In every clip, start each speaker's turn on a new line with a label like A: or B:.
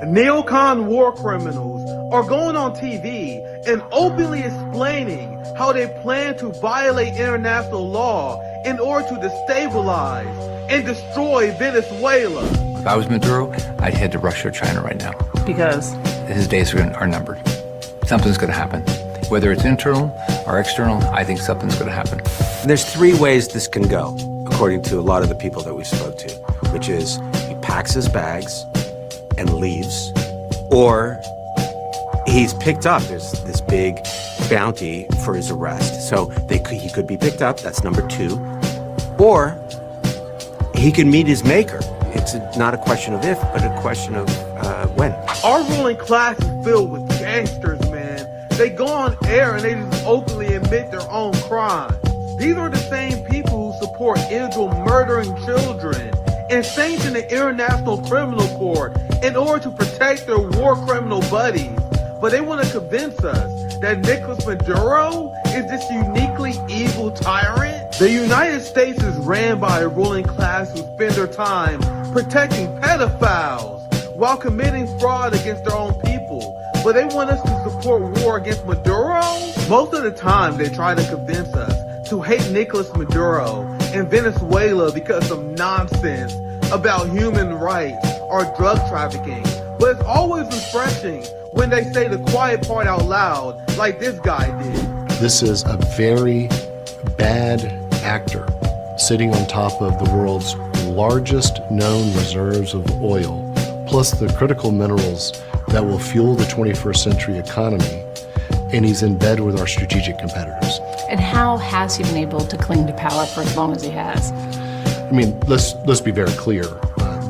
A: Neocon war criminals are going on TV and openly explaining how they plan to violate international law in order to destabilize and destroy Venezuela.
B: If I was Maduro, I'd head to Russia or China right now.
C: Because?
B: His days are numbered. Something's going to happen. Whether it's internal or external, I think something's going to happen.
D: There's three ways this can go, according to a lot of the people that we spoke to, which is he packs his bags and leaves, or he's picked up. There's this big bounty for his arrest. So he could be picked up, that's number two, or he can meet his maker. It's not a question of if, but a question of when.
A: Our ruling class is filled with gangsters, man. They go on air and they just openly admit their own crimes. These are the same people who support Israel murdering children and sanction the International Criminal Court in order to protect their war criminal buddies. But they want to convince us that Nicolas Maduro is this uniquely evil tyrant. The United States is ran by a ruling class who spend their time protecting pedophiles while committing fraud against their own people. But they want us to support war against Maduro? Most of the time they try to convince us to hate Nicolas Maduro and Venezuela because of nonsense about human rights or drug trafficking. But it's always refreshing when they say the quiet part out loud, like this guy did.
E: This is a very bad actor sitting on top of the world's largest known reserves of oil, plus the critical minerals that will fuel the 21st century economy, and he's in bed with our strategic competitors.
C: And how has he been able to cling to power for as long as he has?
E: I mean, let's be very clear.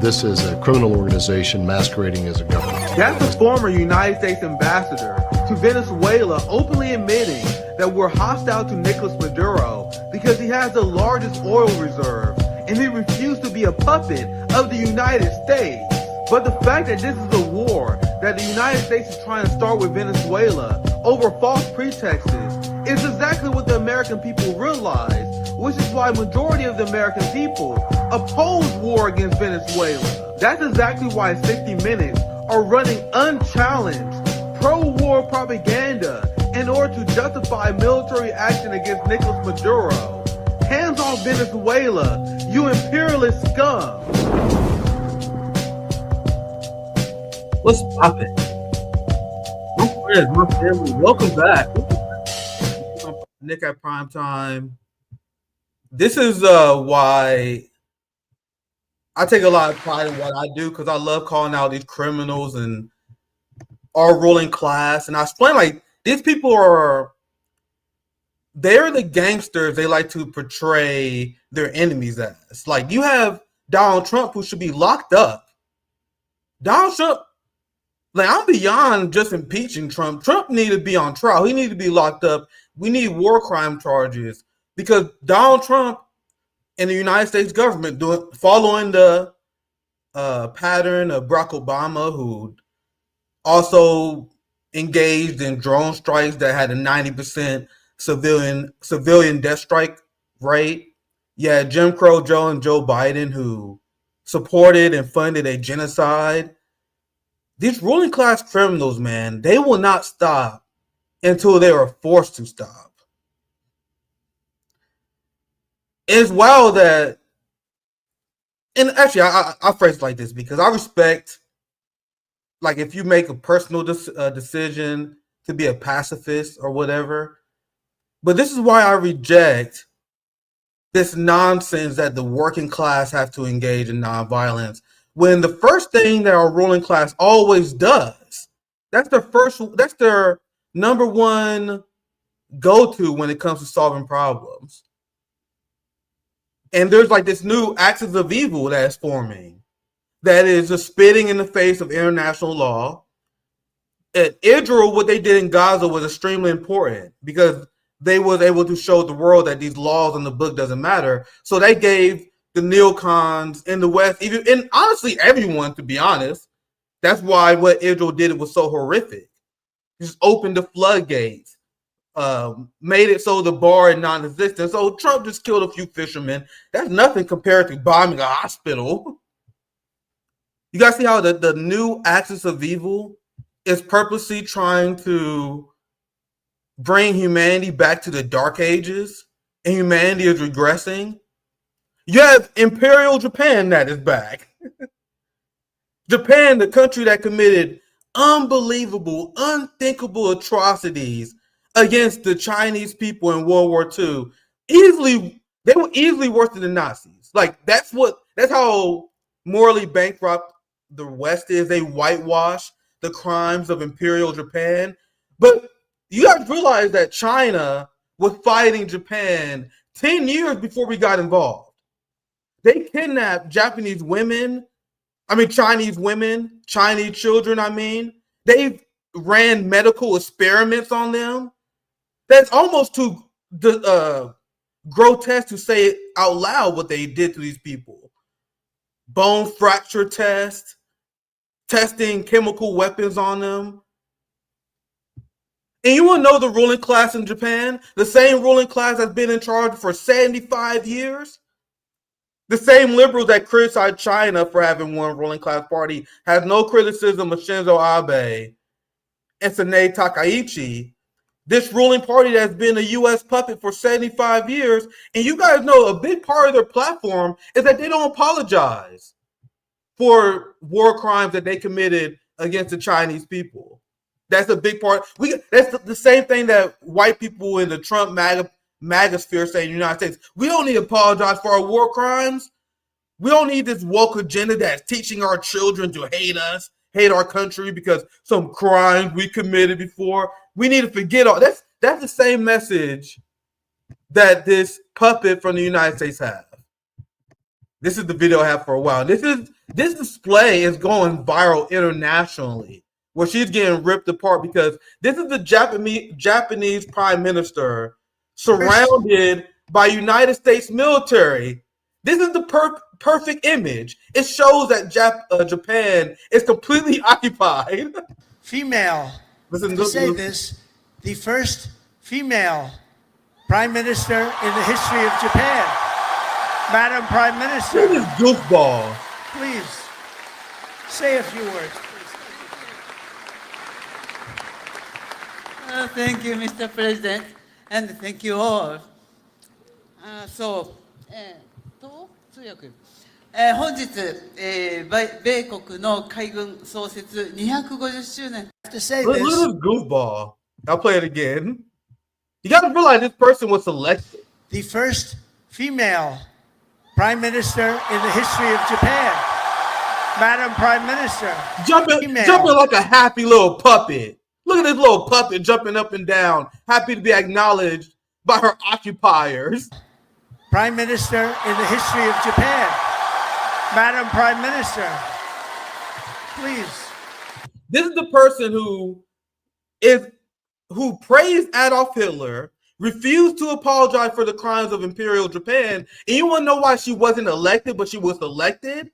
E: This is a criminal organization masquerading as a government.
A: That's the former United States ambassador to Venezuela openly admitting that we're hostile to Nicolas Maduro because he has the largest oil reserve and he refused to be a puppet of the United States. But the fact that this is a war that the United States is trying to start with Venezuela over false pretexts is exactly what the American people realize, which is why majority of the American people oppose war against Venezuela. That's exactly why 60 Minutes are running unchallenged pro-war propaganda in order to justify military action against Nicolas Maduro. Hands off Venezuela, you imperialist scum.
F: What's poppin'? My friends, my family, welcome back. Nick at Prime Time. This is why I take a lot of pride in what I do, because I love calling out these criminals and our ruling class. And I explain, like, these people they're the gangsters they like to portray their enemies as. Like, you have Donald Trump, who should be locked up. Donald Trump, like, I'm beyond just impeaching Trump. Trump needs to be on trial. He needs to be locked up. We need war crime charges because Donald Trump and the United States government following the pattern of Barack Obama, who also engaged in drone strikes that had a 90% civilian death strike rate. Yeah, Jim Crow Joe and Joe Biden, who supported and funded a genocide. These ruling class criminals, man, they will not stop until they are forced to stop. It's wild that, and actually, I phrase it like this because I respect, like, if you make a personal decision to be a pacifist or whatever, but this is why I reject this nonsense that the working class have to engage in nonviolence. When the first thing that our ruling class always does, that's their number one go-to when it comes to solving problems. And there's like this new axis of evil that's forming that is just spitting in the face of international law. At Israel, what they did in Gaza was extremely important because they was able to show the world that these laws in the book doesn't matter. So they gave the neocons in the West, even, and honestly everyone, to be honest, that's why what Israel did was so horrific. Just opened the floodgates, made it so the bar is non-existent. So Trump just killed a few fishermen. That's nothing compared to bombing a hospital. You guys see how the new axis of evil is purposely trying to bring humanity back to the dark ages, and humanity is regressing? You have Imperial Japan that is back. Japan, the country that committed unbelievable, unthinkable atrocities against the Chinese people in World War II. They were easily worse than the Nazis. Like, that's how morally bankrupt the West is. They whitewash the crimes of Imperial Japan. But you guys realize that China was fighting Japan 10 years before we got involved. They kidnapped Chinese women, Chinese children, They ran medical experiments on them. That's almost too grotesque to say it out loud what they did to these people. Bone fracture tests, testing chemical weapons on them. And you want to know the ruling class in Japan? The same ruling class that's been in charge for 75 years? The same liberals that criticize China for having one ruling class party has no criticism of Shinzo Abe and Sanae Takaichi, this ruling party that's been a U.S. puppet for 75 years. And you guys know a big part of their platform is that they don't apologize for war crimes that they committed against the Chinese people. That's a big part. That's the same thing that white people in the Trump MAGA sphere say in the United States. We don't need to apologize for our war crimes. We don't need this woke agenda that's teaching our children to hate us, hate our country because some crimes we committed before. We need to forget all that's the same message that this puppet from the United States has. This is the video I have for a while. This display is going viral internationally, where she's getting ripped apart because this is the Japanese prime minister surrounded by United States military. This is the perfect image. It shows that Japan is completely occupied.
G: Female,
F: Listen,
G: to say this, the first female prime minister in the history of Japan. Madam Prime Minister.
F: Look at this goofball.
G: Please, say a few words.
H: Thank you, Mr. President, and thank you all. 本日、米国の海軍創設250周年。
G: To say
F: Look at
G: this,
F: this goofball. I'll play it again. You got to realize this person was selected.
G: the first female prime minister in the history of Japan. Madam Prime Minister.
F: Jumping like a happy little puppet. Look at this little puppet jumping up and down, happy to be acknowledged by her occupiers.
G: Prime Minister in the history of Japan. Madam Prime Minister, please.
F: This is the person who praised Adolf Hitler, refused to apologize for the crimes of Imperial Japan, and you want to know why she wasn't elected, but she was elected?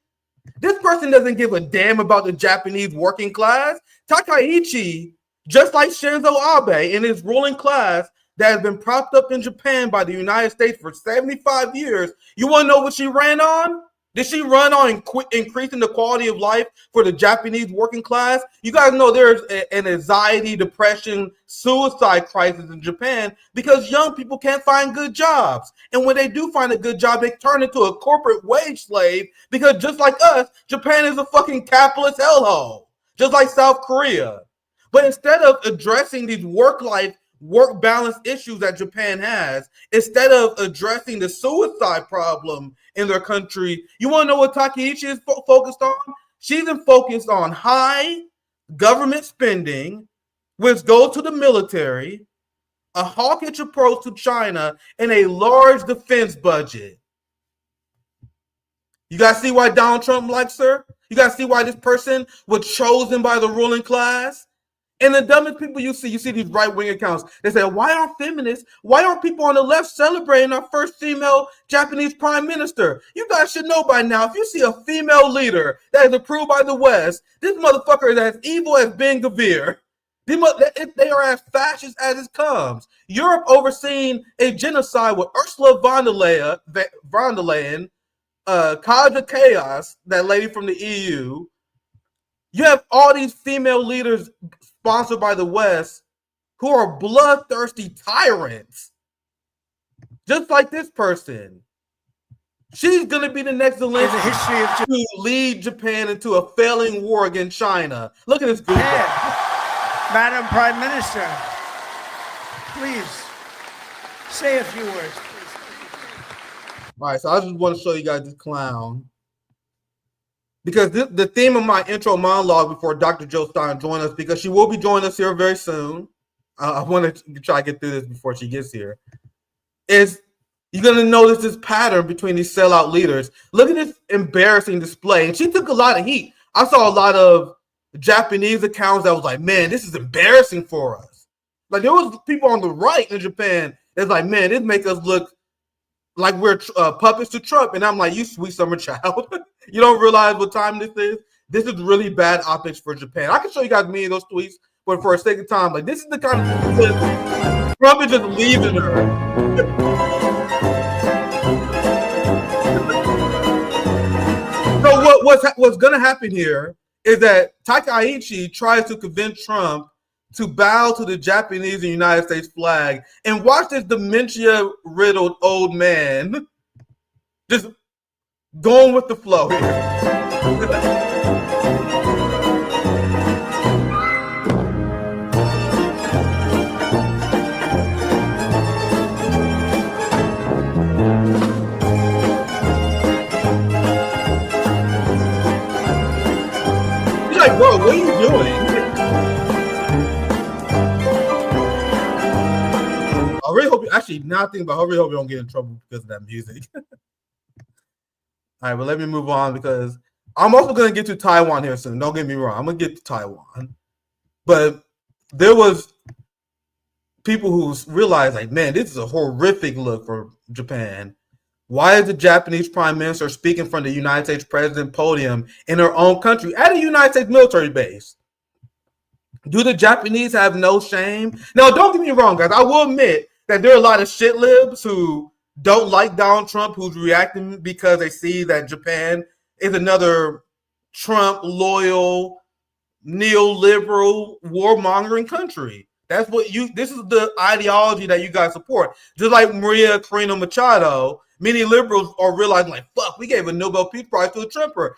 F: This person doesn't give a damn about the Japanese working class. Takaichi, just like Shinzo Abe and his ruling class that has been propped up in Japan by the United States for 75 years, you want to know what she ran on? Did she run on increasing the quality of life for the Japanese working class? You guys know there's an anxiety, depression, suicide crisis in Japan because young people can't find good jobs. And when they do find a good job, they turn into a corporate wage slave because just like us, Japan is a fucking capitalist hellhole, just like South Korea. But instead of addressing these work balance issues that Japan has, instead of addressing the suicide problem in their country, you want to know what Takaichi is focused on? She's been focused on high government spending, which goes to the military, a hawkish approach to China, and a large defense budget. You guys see why Donald Trump likes her? You guys see why this person was chosen by the ruling class? And the dumbest people you see these right-wing accounts. They say, why aren't people on the left celebrating our first female Japanese prime minister? You guys should know by now, if you see a female leader that is approved by the West, this motherfucker is as evil as Ben Gvir. They are as fascist as it comes. Europe overseeing a genocide with Ursula von der Leyen, Kaja Chaos, that lady from the EU, You have all these female leaders sponsored by the West who are bloodthirsty tyrants. Just like this person. She's going to be the next Zelensky to lead Japan into a failing war against China. Look at this goofball.
G: Madam Prime Minister, please say a few words.
F: All right, so I just want to show you guys this clown. Because the theme of my intro monologue before Dr. Jill Stein joined us, because she will be joining us here very soon. I want to try to get through this before she gets here. Is you're going to notice this pattern between these sellout leaders. Look at this embarrassing display. And she took a lot of heat. I saw a lot of Japanese accounts that was like, man, this is embarrassing for us. Like, there was people on the right in Japan that's like, man, this make us look like we're puppets to Trump. And I'm like, you sweet summer child. You don't realize what time this is? This is really bad optics for Japan. I can show you guys many of those tweets, but for a sake of time, like, this is the kind of Trump is just leaving her. So what's going to happen here is that Takaichi tries to convince Trump to bow to the Japanese and United States flag, and watch this dementia-riddled old man just going with the flow here. Like, bro, what are you doing? I really hope you actually not thinking about. I really hope you don't get in trouble because of that music. All right, but let me move on because I'm also going to get to Taiwan here soon. Don't get me wrong. I'm going to get to Taiwan, but there was people who realized, like, man, this is a horrific look for Japan. Why is the Japanese prime minister speaking from the United States president podium in her own country at a United States military base? Do the Japanese have no shame? Now, don't get me wrong, guys. I will admit that there are a lot of shit libs who don't like Donald Trump, who's reacting because they see that Japan is another Trump loyal, neoliberal, warmongering country. That's what this is the ideology that you guys support. Just like Maria Corina Machado, many liberals are realizing, like, fuck, we gave a Nobel Peace Prize to a Trumper.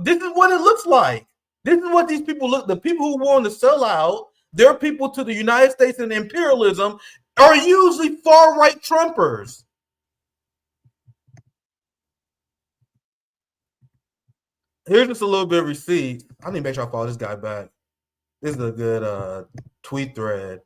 F: This is what it looks like. This is what these people look. The people who want to sell out, their people to the United States and imperialism, are usually far-right Trumpers. Here's just a little bit of receipt. I need to make sure I follow this guy back. This is a good tweet thread.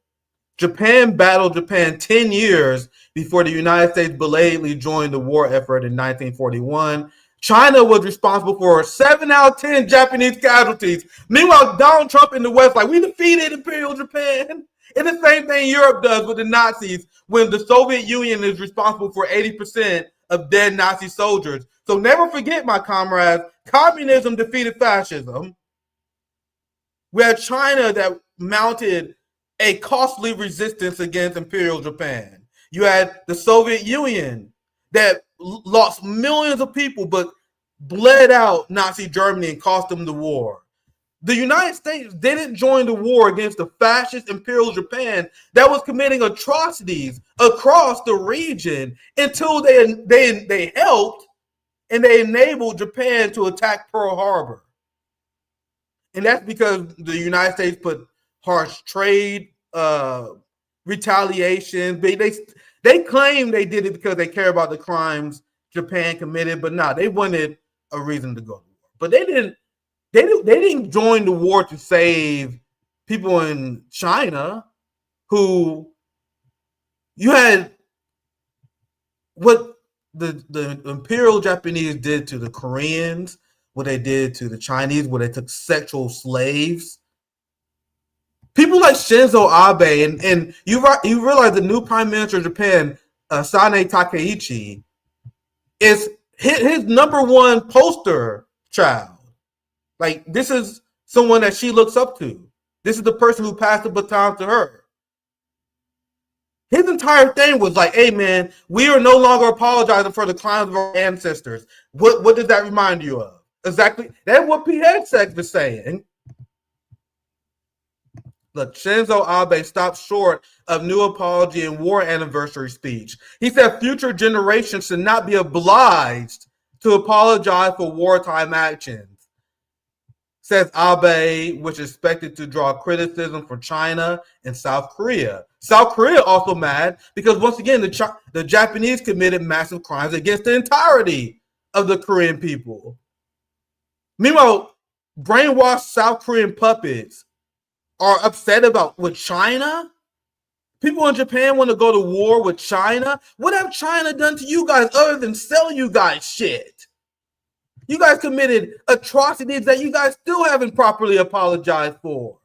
F: Japan battled Japan 10 years before the United States belatedly joined the war effort in 1941. China was responsible for 7 out of 10 Japanese casualties. Meanwhile, Donald Trump in the West, like, we defeated Imperial Japan. And the same thing Europe does with the Nazis when the Soviet Union is responsible for 80% of dead Nazi soldiers. So never forget, my comrades, communism defeated fascism. We had China that mounted a costly resistance against Imperial Japan. You had the Soviet Union that lost millions of people but bled out Nazi Germany and cost them the war. The United States didn't join the war against the fascist Imperial Japan that was committing atrocities across the region until they helped and they enabled Japan to attack Pearl Harbor. And that's because the United States put harsh trade retaliation. They claim they did it because they care about the crimes Japan committed, but no, they wanted a reason to go to war. But they didn't join the war to save people in China who you had what the Imperial Japanese did to the Koreans, what they did to the Chinese, where they took sexual slaves. People like Shinzo Abe, and you realize the new prime minister of Japan, Sane Takaichi, is his number one poster child. Like, this is someone that she looks up to. This is the person who passed the baton to her. His entire thing was like, hey, man, we are no longer apologizing for the crimes of our ancestors. What does that remind you of? Exactly. That's what Pete Hegseth was saying. Look, Shinzo Abe stopped short of new apology and war anniversary speech. He said future generations should not be obliged to apologize for wartime actions. Says Abe, which is expected to draw criticism from China and South Korea. South Korea also mad because once again, the Japanese committed massive crimes against the entirety of the Korean people. Meanwhile, brainwashed South Korean puppets are upset about with China. People in Japan want to go to war with China. What have China done to you guys other than sell you guys shit? You guys committed atrocities that you guys still haven't properly apologized for.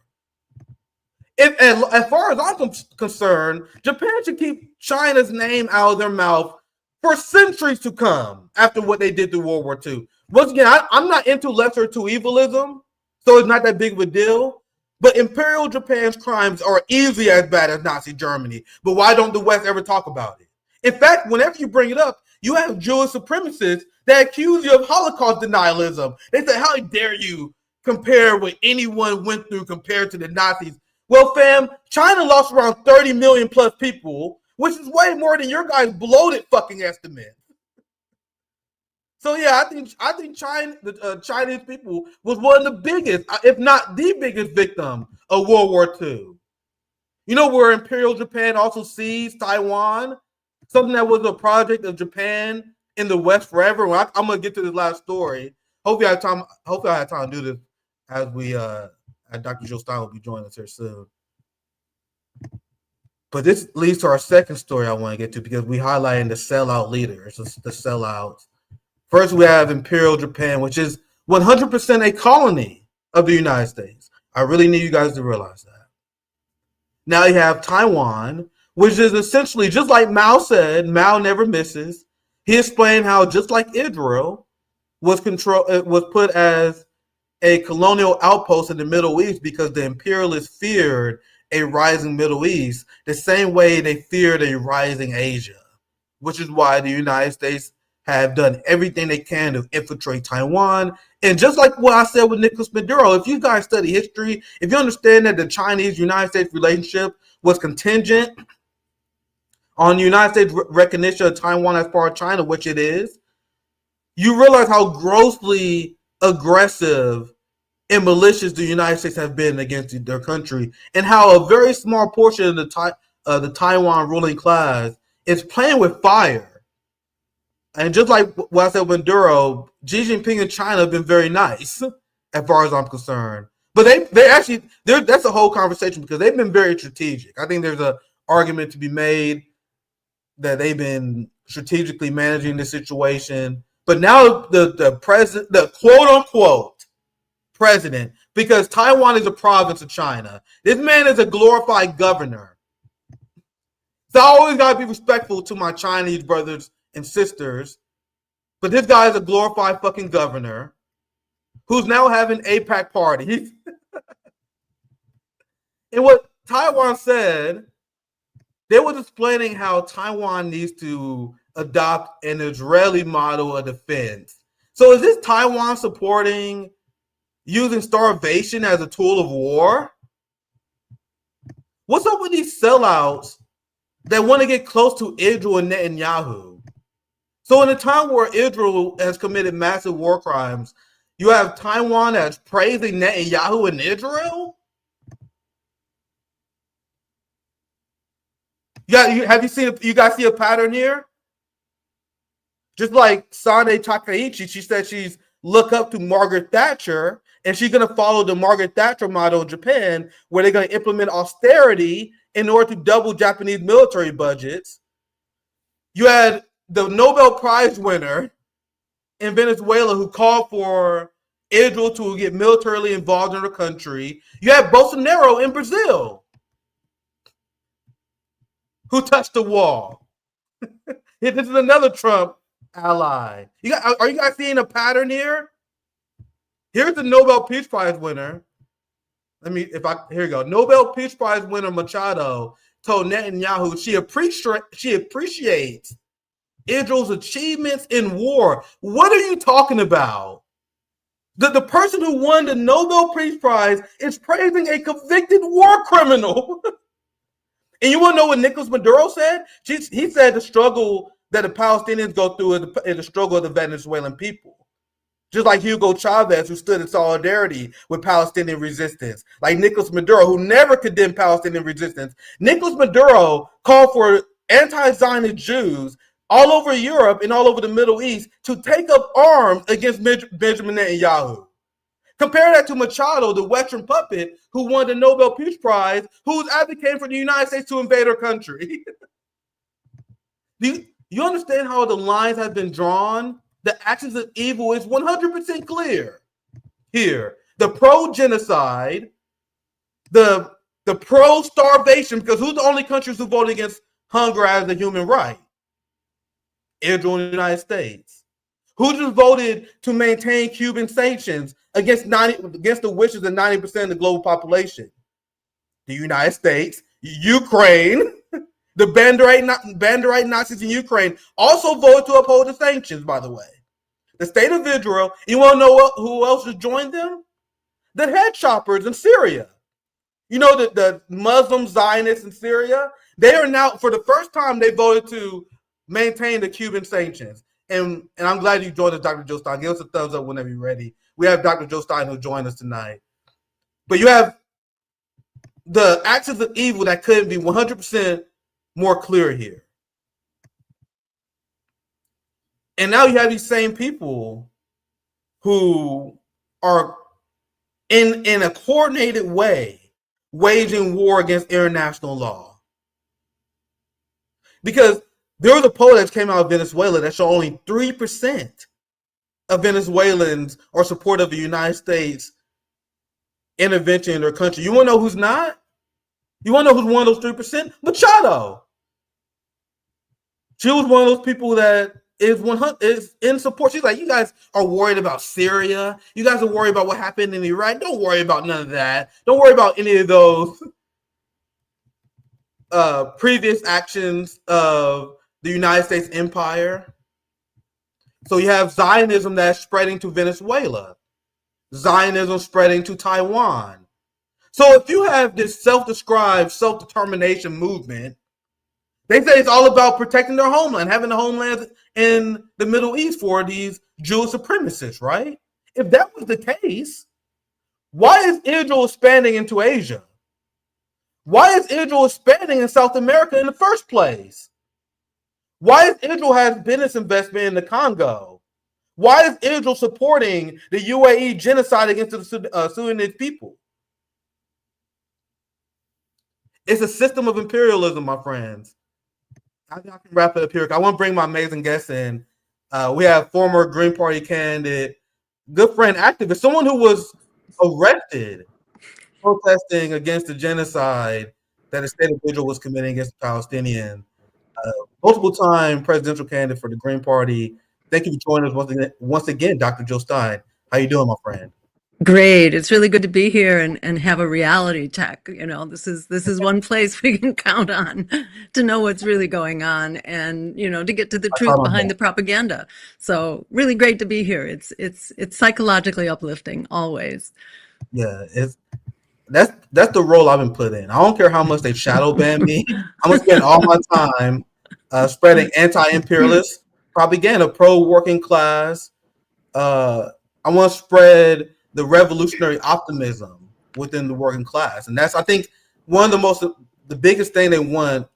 F: As far as I'm concerned, Japan should keep China's name out of their mouth for centuries to come after what they did through World War II. Once again, I'm not into lesser to evilism, so it's not that big of a deal. But Imperial Japan's crimes are easily as bad as Nazi Germany. But why don't the West ever talk about it? In fact, whenever you bring it up, you have Jewish supremacists that accuse you of Holocaust denialism. They say, how dare you compare what anyone went through compared to the Nazis? Well, fam, China lost around 30 million plus people, which is way more than your guys' bloated fucking estimate. So yeah, I think China, the Chinese people was one of the biggest, if not the biggest victim of World War II. You know where Imperial Japan also seized Taiwan? Something that was a project of Japan in the West forever. Well, I'm gonna get to this last story. Hopefully I have time to do this as we Dr. Jill Stein will be joining us here soon. But this leads to our second story I want to get to because we highlighted the sellout leaders, the sellouts. First, we have Imperial Japan, which is 100% a colony of the United States. I really need you guys to realize that. Now you have Taiwan, which is essentially just like Mao said, Mao never misses. He explained how just like Israel was put as a colonial outpost in the Middle East because the imperialists feared a rising Middle East the same way they feared a rising Asia, which is why the United States have done everything they can to infiltrate Taiwan. And just like what I said with Nicolas Maduro, if you guys study history, if you understand that the Chinese-United States relationship was contingent on the United States recognition of Taiwan as part of China, which it is, you realize how grossly aggressive and malicious the United States have been against their country, and how a very small portion of the Taiwan ruling class is playing with fire. And just like what I said with Maduro, Xi Jinping and China have been very nice, as far as I'm concerned. But that's a whole conversation because they've been very strategic. I think there's an argument to be made that they've been strategically managing the situation. But now the president, the quote unquote president, because Taiwan is a province of China, this man is a glorified governor. So I always gotta be respectful to my Chinese brothers and sisters, but this guy is a glorified fucking governor who's now having AIPAC parties. And what Taiwan said, they were explaining how Taiwan needs to adopt an Israeli model of defense. So is this Taiwan supporting using starvation as a tool of war? What's up with these sellouts that want to get close to Israel and Netanyahu? So in a time where Israel has committed massive war crimes, you have Taiwan that's praising Netanyahu and Israel? You guys see a pattern here? Just like Sane Takaichi, she said she's look up to Margaret Thatcher, and she's going to follow the Margaret Thatcher model in Japan, where they're going to implement austerity in order to double Japanese military budgets. You had the Nobel Prize winner in Venezuela who called for Israel to get militarily involved in her country. You have Bolsonaro in Brazil who touched the wall. This is another Trump ally. Are you guys seeing a pattern here? Here's the Nobel Peace Prize winner. Here you go. Nobel Peace Prize winner Machado told Netanyahu she appreciates Israel's achievements in war. What are you talking about? The person who won the Nobel Peace Prize is praising a convicted war criminal. And you want to know what Nicolas Maduro said? He said the struggle that the Palestinians go through is the struggle of the Venezuelan people. Just like Hugo Chavez, who stood in solidarity with Palestinian resistance. Like Nicolas Maduro, who never condemned Palestinian resistance. Nicolas Maduro called for anti-Zionist Jews all over Europe and all over the Middle East to take up arms against Benjamin Netanyahu. Compare that to Machado, the Western puppet who won the Nobel Peace Prize, who's advocating for the United States to invade her country. Do you understand how the lines have been drawn? The axis of evil is 100% clear here. The pro-genocide, the pro-starvation, because who's the only countries who voted against hunger as a human right? Israel and the United States. Who just voted to maintain Cuban sanctions against the wishes of 90% of the global population? The United States, Ukraine, the Banderite Nazis in Ukraine also voted to uphold the sanctions, by the way. The state of Israel, you want to know who else has joined them? The head choppers in Syria. You know, the Muslim Zionists in Syria, they are now, for the first time, they voted to maintain the Cuban sanctions. And I'm glad you joined us, Dr. Jill Stein. Give us a thumbs up whenever you're ready. We have Dr. Jill Stein who joined us tonight. But you have the axis of evil that couldn't be 100% more clear here. And now you have these same people who are in a coordinated way waging war against international law. Because there was a poll that came out of Venezuela that showed only 3% of Venezuelans are supportive of the United States intervention in their country. You want to know who's not? You want to know who's one of those 3%? Machado. She was one of those people that is in support. She's like, you guys are worried about Syria. You guys are worried about what happened in Iraq. Don't worry about none of that. Don't worry about any of those previous actions of the United States empire. So you have Zionism that's spreading to Venezuela. Zionism spreading to Taiwan. So if you have this self-described self-determination movement, they say it's all about protecting their homeland, having a homeland in the Middle East for these Jewish supremacists, right? If that was the case, why is Israel expanding into Asia? Why is Israel expanding in South America in the first place? Why is Israel has business investment in the Congo? Why is Israel supporting the UAE genocide against the Sudanese people? It's a system of imperialism, my friends. I think I can wrap it up here. I want to bring my amazing guests in. We have former Green Party candidate, good friend, activist, someone who was arrested protesting against the genocide that the state of Israel was committing against the Palestinians. Multiple time presidential candidate for the Green Party. Thank you for joining us once again, Dr. Jill Stein. How you doing, my friend?
I: Great. It's really good to be here and have a reality check. You know, this is one place we can count on to know what's really going on and, you know, to get to the truth behind the propaganda. So really great to be here. It's psychologically uplifting always.
F: Yeah, that's the role I've been put in. I don't care how much they shadow ban me. I'm gonna spend all my time spreading anti-imperialist propaganda, pro-working class. I want to spread the revolutionary optimism within the working class, and that's, I think, one of the biggest thing they want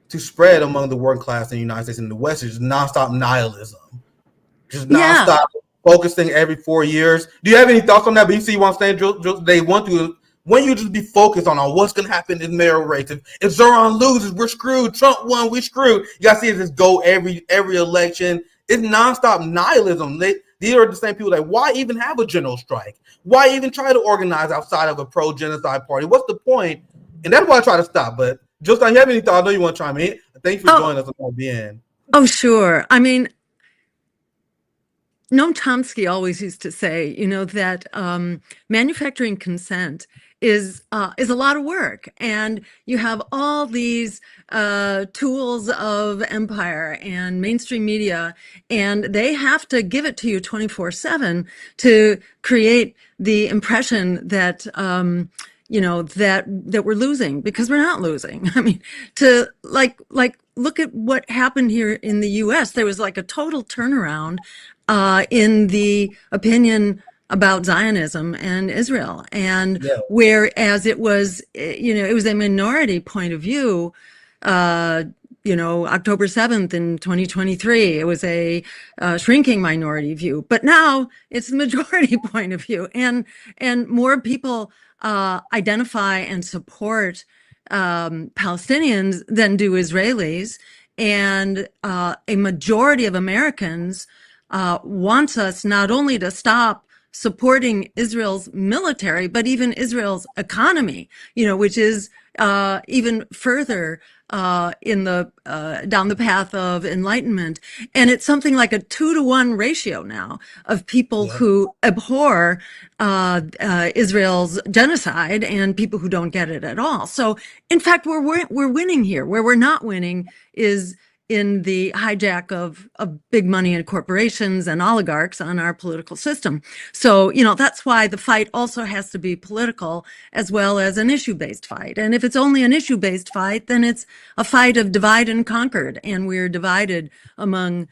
F: to spread among the working class in the United States and the West is nonstop nihilism, just nonstop focusing every 4 years. Do you have any thoughts on that? But you see what I'm saying? They want to. When you just be focused on what's going to happen in mayoral race. If Zohran loses, we're screwed. Trump won, we're screwed. You got to see it just go every election. It's nonstop nihilism. These are the same people that, why even have a general strike? Why even try to organize outside of a pro-genocide party? What's the point? And that's why I try to stop. But Jill Stein, you have any thoughts? I know you want to chime in. Thanks for joining us on BN.
I: Oh, sure. I mean, Noam Chomsky always used to say, you know, that manufacturing consent is a lot of work, and you have all these tools of empire and mainstream media, and they have to give it to you 24/7 to create the impression that that we're losing, because we're not losing. I mean, to like look at what happened here in the U.S. There was like a total turnaround in the opinion about Zionism and Israel, and whereas it was it was a minority point of view. October 7th in 2023, it was a shrinking minority view, but now it's the majority point of view, and more people identify and support Palestinians than do Israelis, and a majority of Americans wants us not only to stop supporting Israel's military, but even Israel's economy, which is even further in the down the path of enlightenment. And it's something like a 2-to-1 ratio now of people who abhor Israel's genocide and people who don't get it at all. So in fact, we're winning here. Where we're not winning is in the hijack of big money and corporations and oligarchs on our political system. So, that's why the fight also has to be political as well as an issue-based fight. And if it's only an issue-based fight, then it's a fight of divide and conquered. And we're divided among,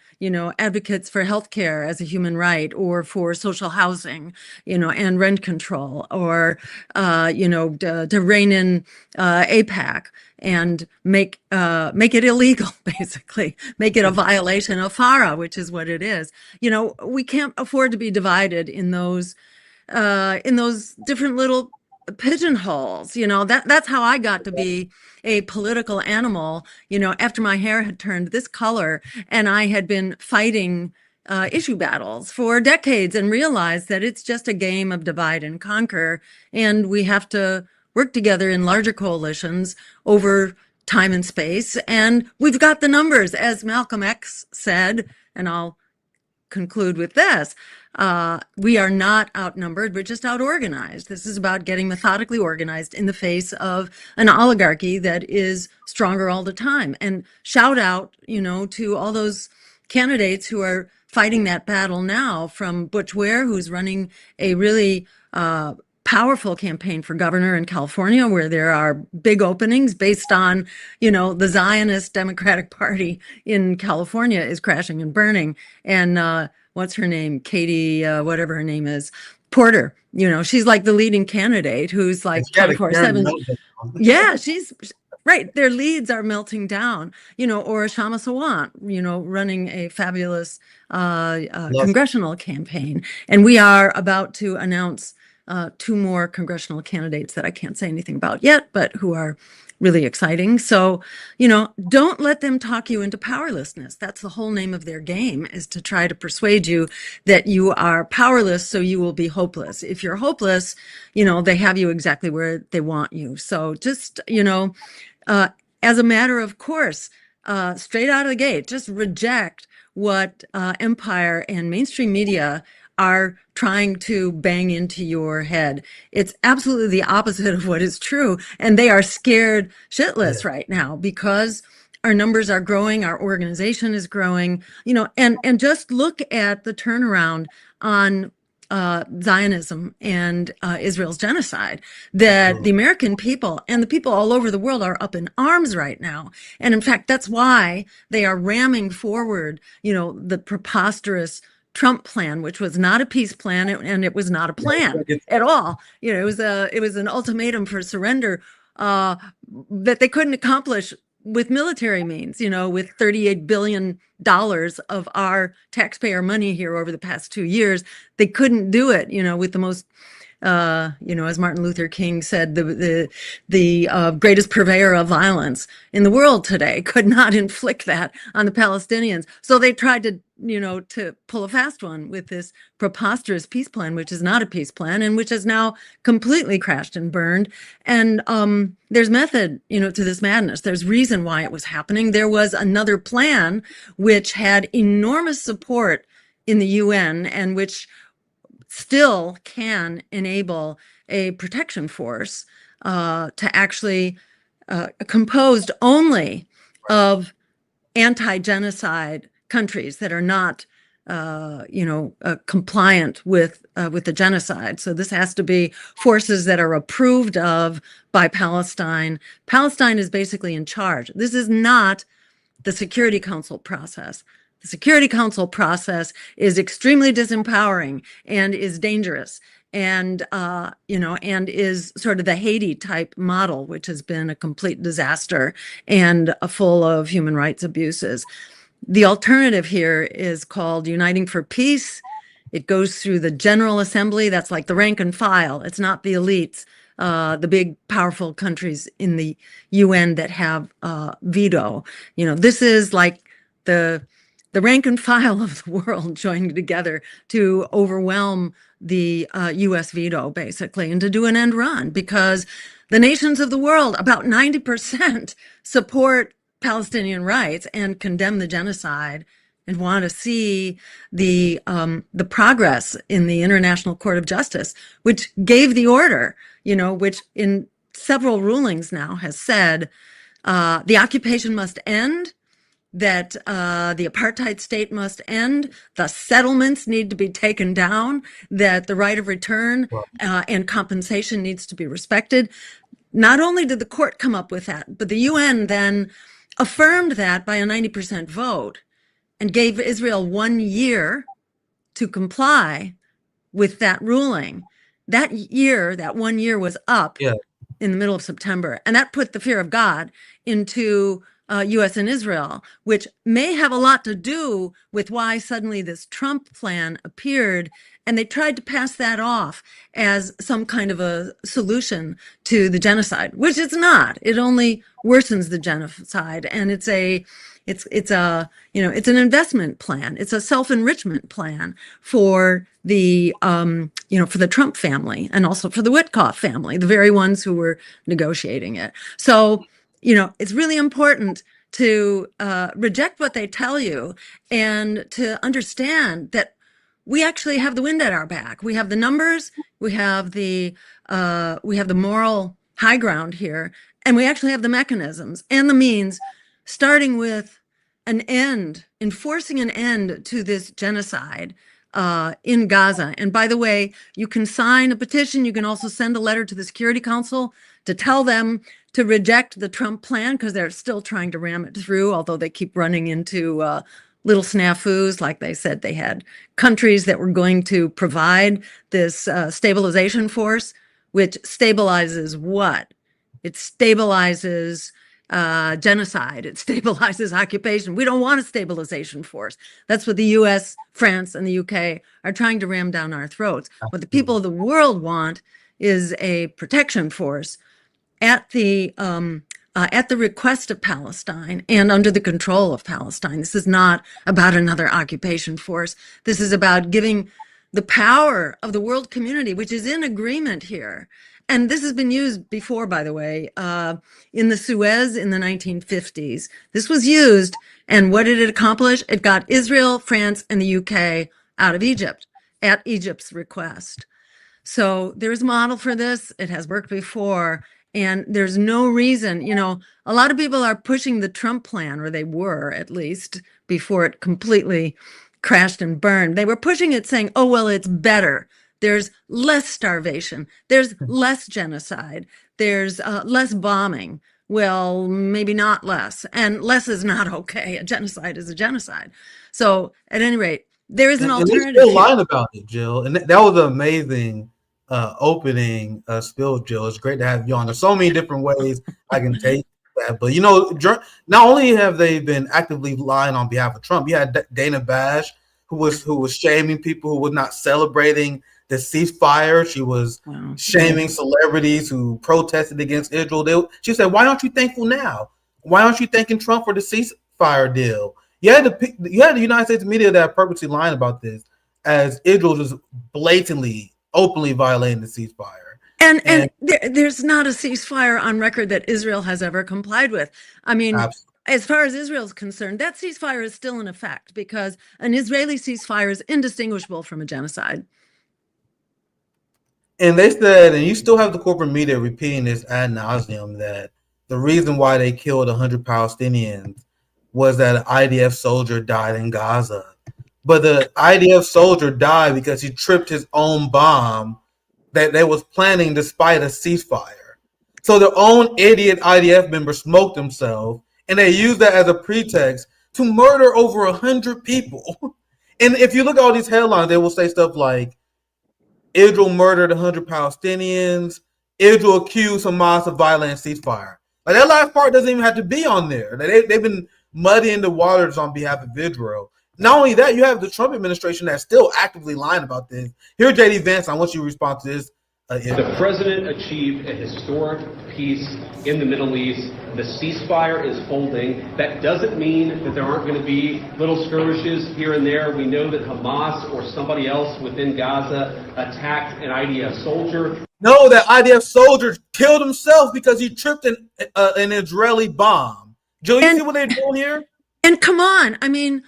I: advocates for healthcare as a human right, or for social housing, and rent control, or, to rein in AIPAC and make it illegal, basically, make it a violation of FARA, which is what it is. We can't afford to be divided in those different little pigeonholes. That's how I got to be a political animal. After my hair had turned this color, and I had been fighting issue battles for decades, and realized that it's just a game of divide and conquer, and we have to work together in larger coalitions over time and space. And we've got the numbers, as Malcolm X said, and I'll conclude with this. We are not outnumbered, we're just outorganized. This is about getting methodically organized in the face of an oligarchy that is stronger all the time. And shout out, to all those candidates who are fighting that battle now, from Butch Ware, who's running a really powerful campaign for governor in California, where there are big openings based on, the Zionist Democratic Party in California is crashing and burning. And what's her name? Katie, whatever her name is, Porter. She's like the leading candidate, who's like 24/7. Yeah, she's right. Their leads are melting down, or Shama Sawant, running a fabulous congressional campaign. And we are about to announce 2 more congressional candidates that I can't say anything about yet, but who are really exciting. So, don't let them talk you into powerlessness. That's the whole name of their game, is to try to persuade you that you are powerless, so you will be hopeless. If you're hopeless, they have you exactly where they want you. So just, as a matter of course, straight out of the gate, just reject what empire and mainstream media are trying to bang into your head. It's absolutely the opposite of what is true. And they are scared shitless right now, because our numbers are growing, our organization is growing, and just look at the turnaround on Zionism and Israel's genocide, that the American people and the people all over the world are up in arms right now. And in fact, that's why they are ramming forward, the preposterous Trump plan, which was not a peace plan, and it was not a plan at all. It was an ultimatum for surrender that they couldn't accomplish with military means. With $38 billion of our taxpayer money here over the past 2 years, they couldn't do it. With the most, as Martin Luther King said, the greatest purveyor of violence in the world today could not inflict that on the Palestinians. So they tried to pull a fast one with this preposterous peace plan, which is not a peace plan, and which has now completely crashed and burned. And there's method, to this madness. There's reason why it was happening. There was another plan which had enormous support in the UN, and which still can enable a protection force to actually composed only of anti-genocide countries that are not compliant with the genocide. So this has to be forces that are approved of by Palestine. Palestine is basically in charge. This is not the Security Council process. The Security Council process is extremely disempowering and is dangerous, and and is sort of the Haiti type model, which has been a complete disaster and full of human rights abuses. The alternative here is called Uniting for Peace. It goes through the General Assembly. That's like the rank and file. It's not the elites, the big powerful countries in the UN that have veto. This is like the rank and file of the world joining together to overwhelm the US veto, basically, and to do an end run, because the nations of the world, about 90%, support Palestinian rights and condemn the genocide and want to see the progress in the International Court of Justice, which gave the order, which in several rulings now has said the occupation must end, that the apartheid state must end, the settlements need to be taken down, that the right of return and compensation needs to be respected. Not only did the court come up with that, but the UN then affirmed that by a 90% vote and gave Israel 1 year to comply with that ruling. That 1 year was up in the middle of September, and that put the fear of God into US and Israel, which may have a lot to do with why suddenly this Trump plan appeared, and they tried to pass that off as some kind of a solution to the genocide, which it's not. It only worsens the genocide, and it's an investment plan. It's a self-enrichment plan for the for the Trump family and also for the Witkoff family, the very ones who were negotiating it. So it's really important to reject what they tell you and to understand that we actually have the wind at our back. We have the numbers, we have the moral high ground here, and we actually have the mechanisms and the means, starting with enforcing an end to this genocide in Gaza. And by the way, you can sign a petition. You can also send a letter to the Security Council to tell them to reject the Trump plan, because they're still trying to ram it through, although they keep running into little snafus. Like they said, they had countries that were going to provide this stabilization force, which stabilizes what? It stabilizes genocide. It stabilizes occupation. We don't want a stabilization force. That's what the US, France, and the UK are trying to ram down our throats. What the people of the world want is a protection force at the request of Palestine and under the control of Palestine. This is not about another occupation force. This is about giving the power of the world community, which is in agreement here. And this has been used before, by the way, in the Suez in the 1950s. This was used, and what did it accomplish? It got Israel, France, and the UK out of Egypt at Egypt's request. So there's a model for this. It has worked before, and there's no reason, a lot of people are pushing the Trump plan, or they were at least before it completely crashed and burned. They were pushing it saying, oh, well, it's better. There's less starvation. There's less genocide. There's less bombing. Well, maybe not less. And less is not okay. A genocide is a genocide. So at any rate, there is an alternative.
F: They're still lying about it, Jill. And that was an amazing opening spill, Jill. It's great to have you on. There's so many different ways I can take that. But, not only have they been actively lying on behalf of Trump, you had Dana Bash, who was shaming people who were not celebrating the ceasefire. She was shaming celebrities who protested against Israel. She said, why aren't you thankful now? Why aren't you thanking Trump for the ceasefire deal? You had the United States media that are purposely lying about this, as Israel is blatantly, openly violating the ceasefire.
I: And there's not a ceasefire on record that Israel has ever complied with. I mean, absolutely. As far as Israel is concerned, that ceasefire is still in effect, because an Israeli ceasefire is indistinguishable from a genocide.
F: And they said, and you still have the corporate media repeating this ad nauseum, that the reason why they killed 100 Palestinians was that an IDF soldier died in Gaza. But the IDF soldier died because he tripped his own bomb that they was planning despite a ceasefire. So their own idiot IDF member smoked himself, and they used that as a pretext to murder over 100 people. And if you look at all these headlines, they will say stuff like, Israel murdered 100 Palestinians, Israel accused Hamas of violating ceasefire. Like, that last part doesn't even have to be on there. They've been muddying the waters on behalf of Israel. Not only that, you have the Trump administration that's still actively lying about this. Here, JD Vance, I want you to respond to this.
J: The president achieved a historic peace in the Middle East. The ceasefire is holding. That doesn't mean that there aren't going to be little skirmishes here and there. We know that Hamas or somebody else within Gaza attacked an IDF soldier.
F: No, that IDF soldier killed himself because he tripped an Israeli bomb. Jill, you see what they're doing here?
I: And come on, I mean,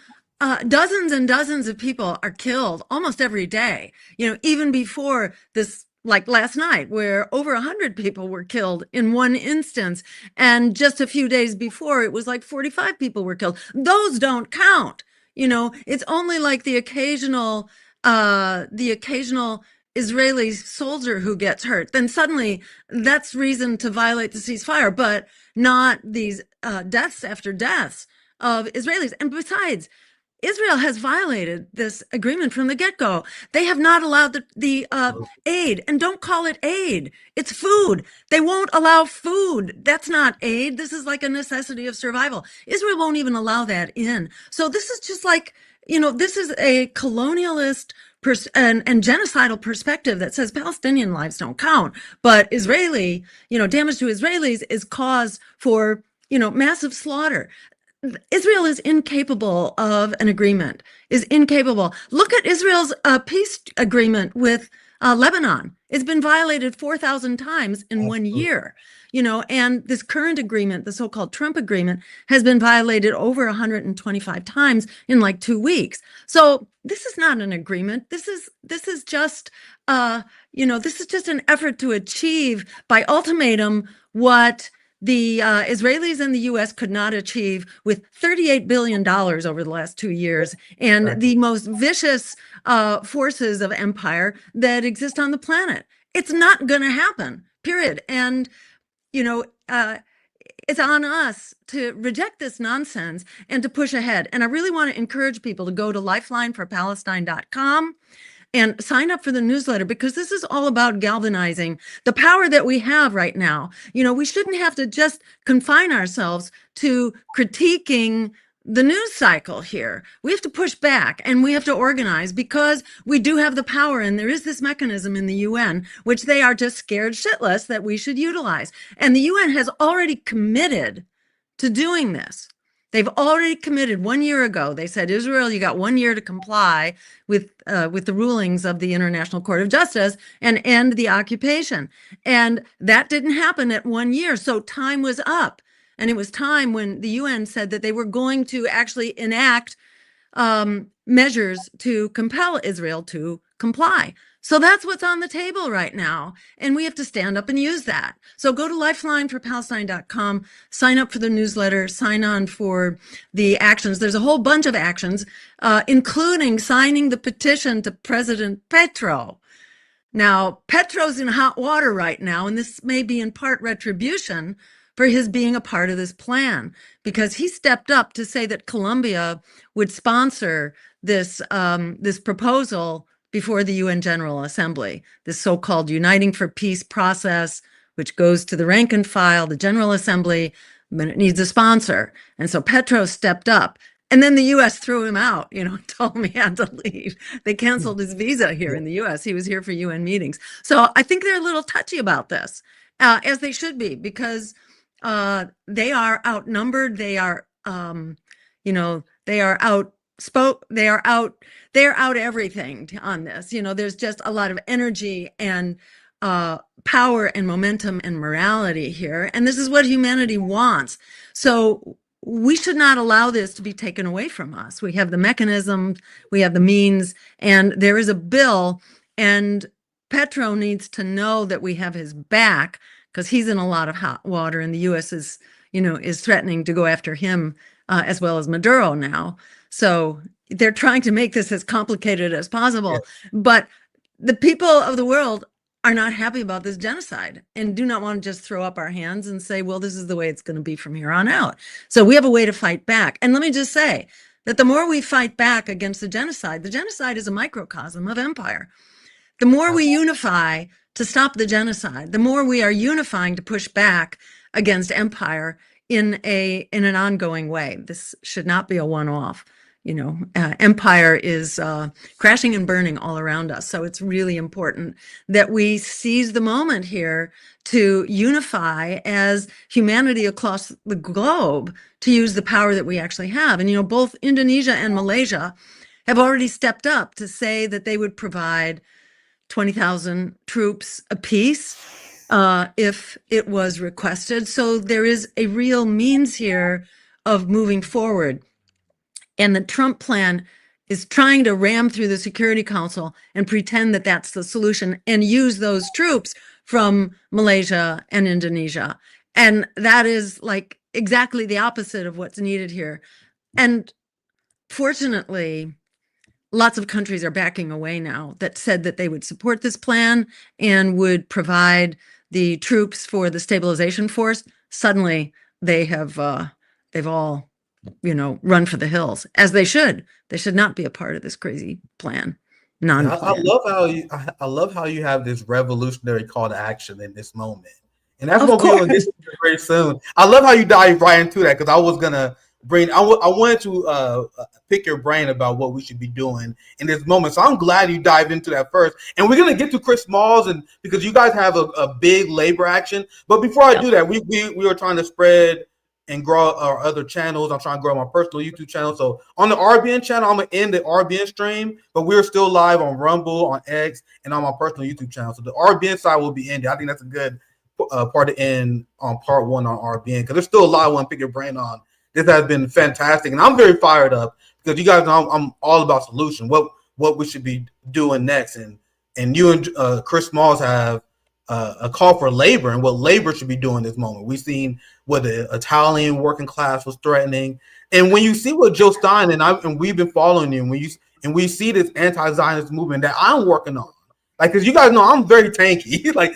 I: dozens and dozens of people are killed almost every day. You know, even before this, like last night, where over 100 people were killed in one instance, and just a few days before, it was like 45 people were killed. Those don't count. You know, it's only like the occasional Israeli soldier who gets hurt. Then suddenly, that's reason to violate the ceasefire, but not these deaths after deaths of Israelis. And besides, Israel has violated this agreement from the get-go. They have not allowed the aid, and don't call it aid. It's food. They won't allow food. That's not aid. This is like a necessity of survival. Israel won't even allow that in. So this is just like, you know, this is a colonialist and genocidal perspective that says Palestinian lives don't count, but Israeli, you know, damage to Israelis is cause for, you know, massive slaughter. Israel is incapable of an agreement, is incapable. Look at Israel's peace agreement with Lebanon. It's been violated 4,000 times in 1 year, you know, and this current agreement, the so-called Trump agreement, has been violated over 125 times in like 2 weeks. So this is not an agreement. This is just, you know, this is just an effort to achieve by ultimatum what the Israelis and the U.S. could not achieve with $38 billion over the last 2 years and the most vicious forces of empire that exist on the planet. It's not going to happen, period. And, you know, it's on us to reject this nonsense and to push ahead. And I really want to encourage people to go to lifelineforpalestine.com and sign up for the newsletter, because this is all about galvanizing the power that we have right now. You know, we shouldn't have to just confine ourselves to critiquing the news cycle here. We have to push back and we have to organize, because we do have the power, and there is this mechanism in the UN, which they are just scared shitless that we should utilize. And the UN has already committed to doing this. They've already committed 1 year ago. They said, Israel, you got 1 year to comply with the rulings of the International Court of Justice and end the occupation. And that didn't happen at 1 year. So time was up. And it was time when the UN said that they were going to actually enact measures to compel Israel to comply. So that's what's on the table right now. And we have to stand up and use that. So go to lifelineforpalestine.com, sign up for the newsletter, sign on for the actions. There's a whole bunch of actions, including signing the petition to President Petro. Now, Petro's in hot water right now, and this may be in part retribution for his being a part of this plan, because he stepped up to say that Colombia would sponsor this this proposal before the UN General Assembly, this so-called Uniting for Peace process, which goes to the rank and file, the General Assembly, but it needs a sponsor. And so Petro stepped up. And then the U.S. threw him out, you know, told him he had to leave. They canceled his visa here in the U.S. He was here for UN meetings. So I think they're a little touchy about this, as they should be, because they are outnumbered. They are, you know, they are they're out everything on this. You know, there's just a lot of energy and power and momentum and morality here. And this is what humanity wants. So we should not allow this to be taken away from us. We have the mechanism, we have the means, and there is a bill. And Petro needs to know that we have his back because he's in a lot of hot water, and the U.S. is, is threatening to go after him as well as Maduro now. So they're trying to make this as complicated as possible. But the people of the world are not happy about this genocide and do not want to just throw up our hands and say, well, this is the way it's going to be from here on out. So we have a way to fight back. And let me just say that the more we fight back against the genocide is a microcosm of empire. The more we unify to stop the genocide, the more we are unifying to push back against empire in an ongoing way. This should not be a one-off. Empire is crashing and burning all around us. So it's really important that we seize the moment here to unify as humanity across the globe to use the power that we actually have. And, both Indonesia and Malaysia have already stepped up to say that they would provide 20,000 troops apiece if it was requested. So there is a real means here of moving forward. And the Trump plan is trying to ram through the Security Council and pretend that that's the solution and use those troops from Malaysia and Indonesia. And that is like exactly the opposite of what's needed here. And fortunately, lots of countries are backing away now that said that they would support this plan and would provide the troops for the stabilization force. Suddenly they've all run for the hills, as they should. They should not be a part of this crazy plan.
F: I love how you have this revolutionary call to action in this moment, and that's what we'll get to very soon. I love how you dive right into that because I was gonna I wanted to pick your brain about what we should be doing in this moment. So I'm glad you dived into that first, and we're gonna get to Chris Smalls, and because you guys have a big labor action. But before I do that, we were trying to spread and grow our other channels. I'm trying to grow my personal YouTube channel. So on the RBN channel, I'm going to end the RBN stream, but we're still live on Rumble, on X, and on my personal YouTube channel. So the RBN side will be ended. I think that's a good part to end on part one on RBN because there's still a lot I want to pick your brain on. This has been fantastic, and I'm very fired up because you guys know I'm all about solution, what we should be doing next. And you and Chris Smalls have a call for labor and what labor should be doing this moment. We've seen what the Italian working class was threatening, and when you see what Jill Stein and we've been following you, and we see this anti-Zionist movement that I'm working on, like because you guys know I'm very tanky, like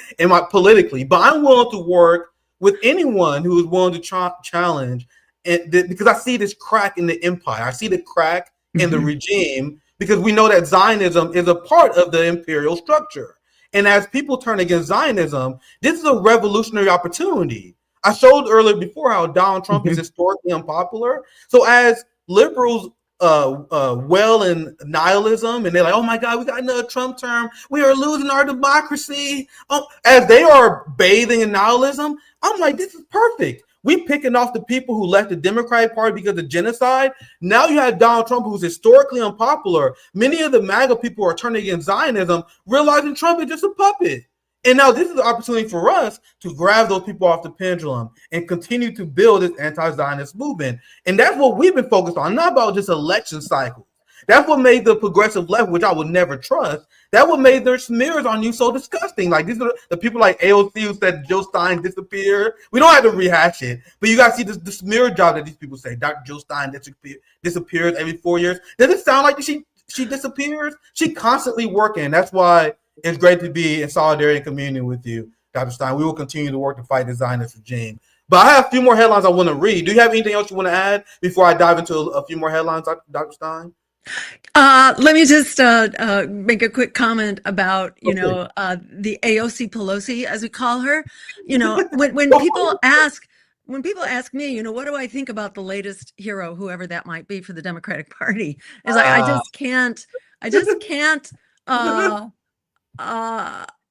F: politically, but I'm willing to work with anyone who is willing to challenge, because I see this crack in the empire, I see the crack in the regime, because we know that Zionism is a part of the imperial structure. And as people turn against Zionism, this is a revolutionary opportunity. I showed earlier before how Donald Trump is historically unpopular. So as liberals well in nihilism, and they're like, oh my God, we got another Trump term. We are losing our democracy. As they are bathing in nihilism, I'm like, this is perfect. We picking off the people who left the Democratic Party because of genocide. Now you have Donald Trump, who's historically unpopular. Many of the MAGA people are turning against Zionism, realizing Trump is just a puppet. And now this is the opportunity for us to grab those people off the pendulum and continue to build this anti-Zionist movement. And that's what we've been focused on, not about just election cycles. That's what made the progressive left, which I would never trust, that what made their smears on you so disgusting. Like these are the people like AOC who said Jill Stein disappeared. We don't have to rehash it, but you guys see the smear job that these people say. Dr. Jill Stein disappears every 4 years. Does it sound like she disappears? She constantly working. That's why it's great to be in solidarity and communion with you, Dr. Stein. We will continue to work to fight the Zionist regime. But I have a few more headlines I want to read. Do you have anything else you want to add before I dive into a few more headlines, Dr. Stein?
I: Let me just make a quick comment about, the AOC Pelosi, as we call her. When people ask me, what do I think about the latest hero, whoever that might be for the Democratic Party, is like,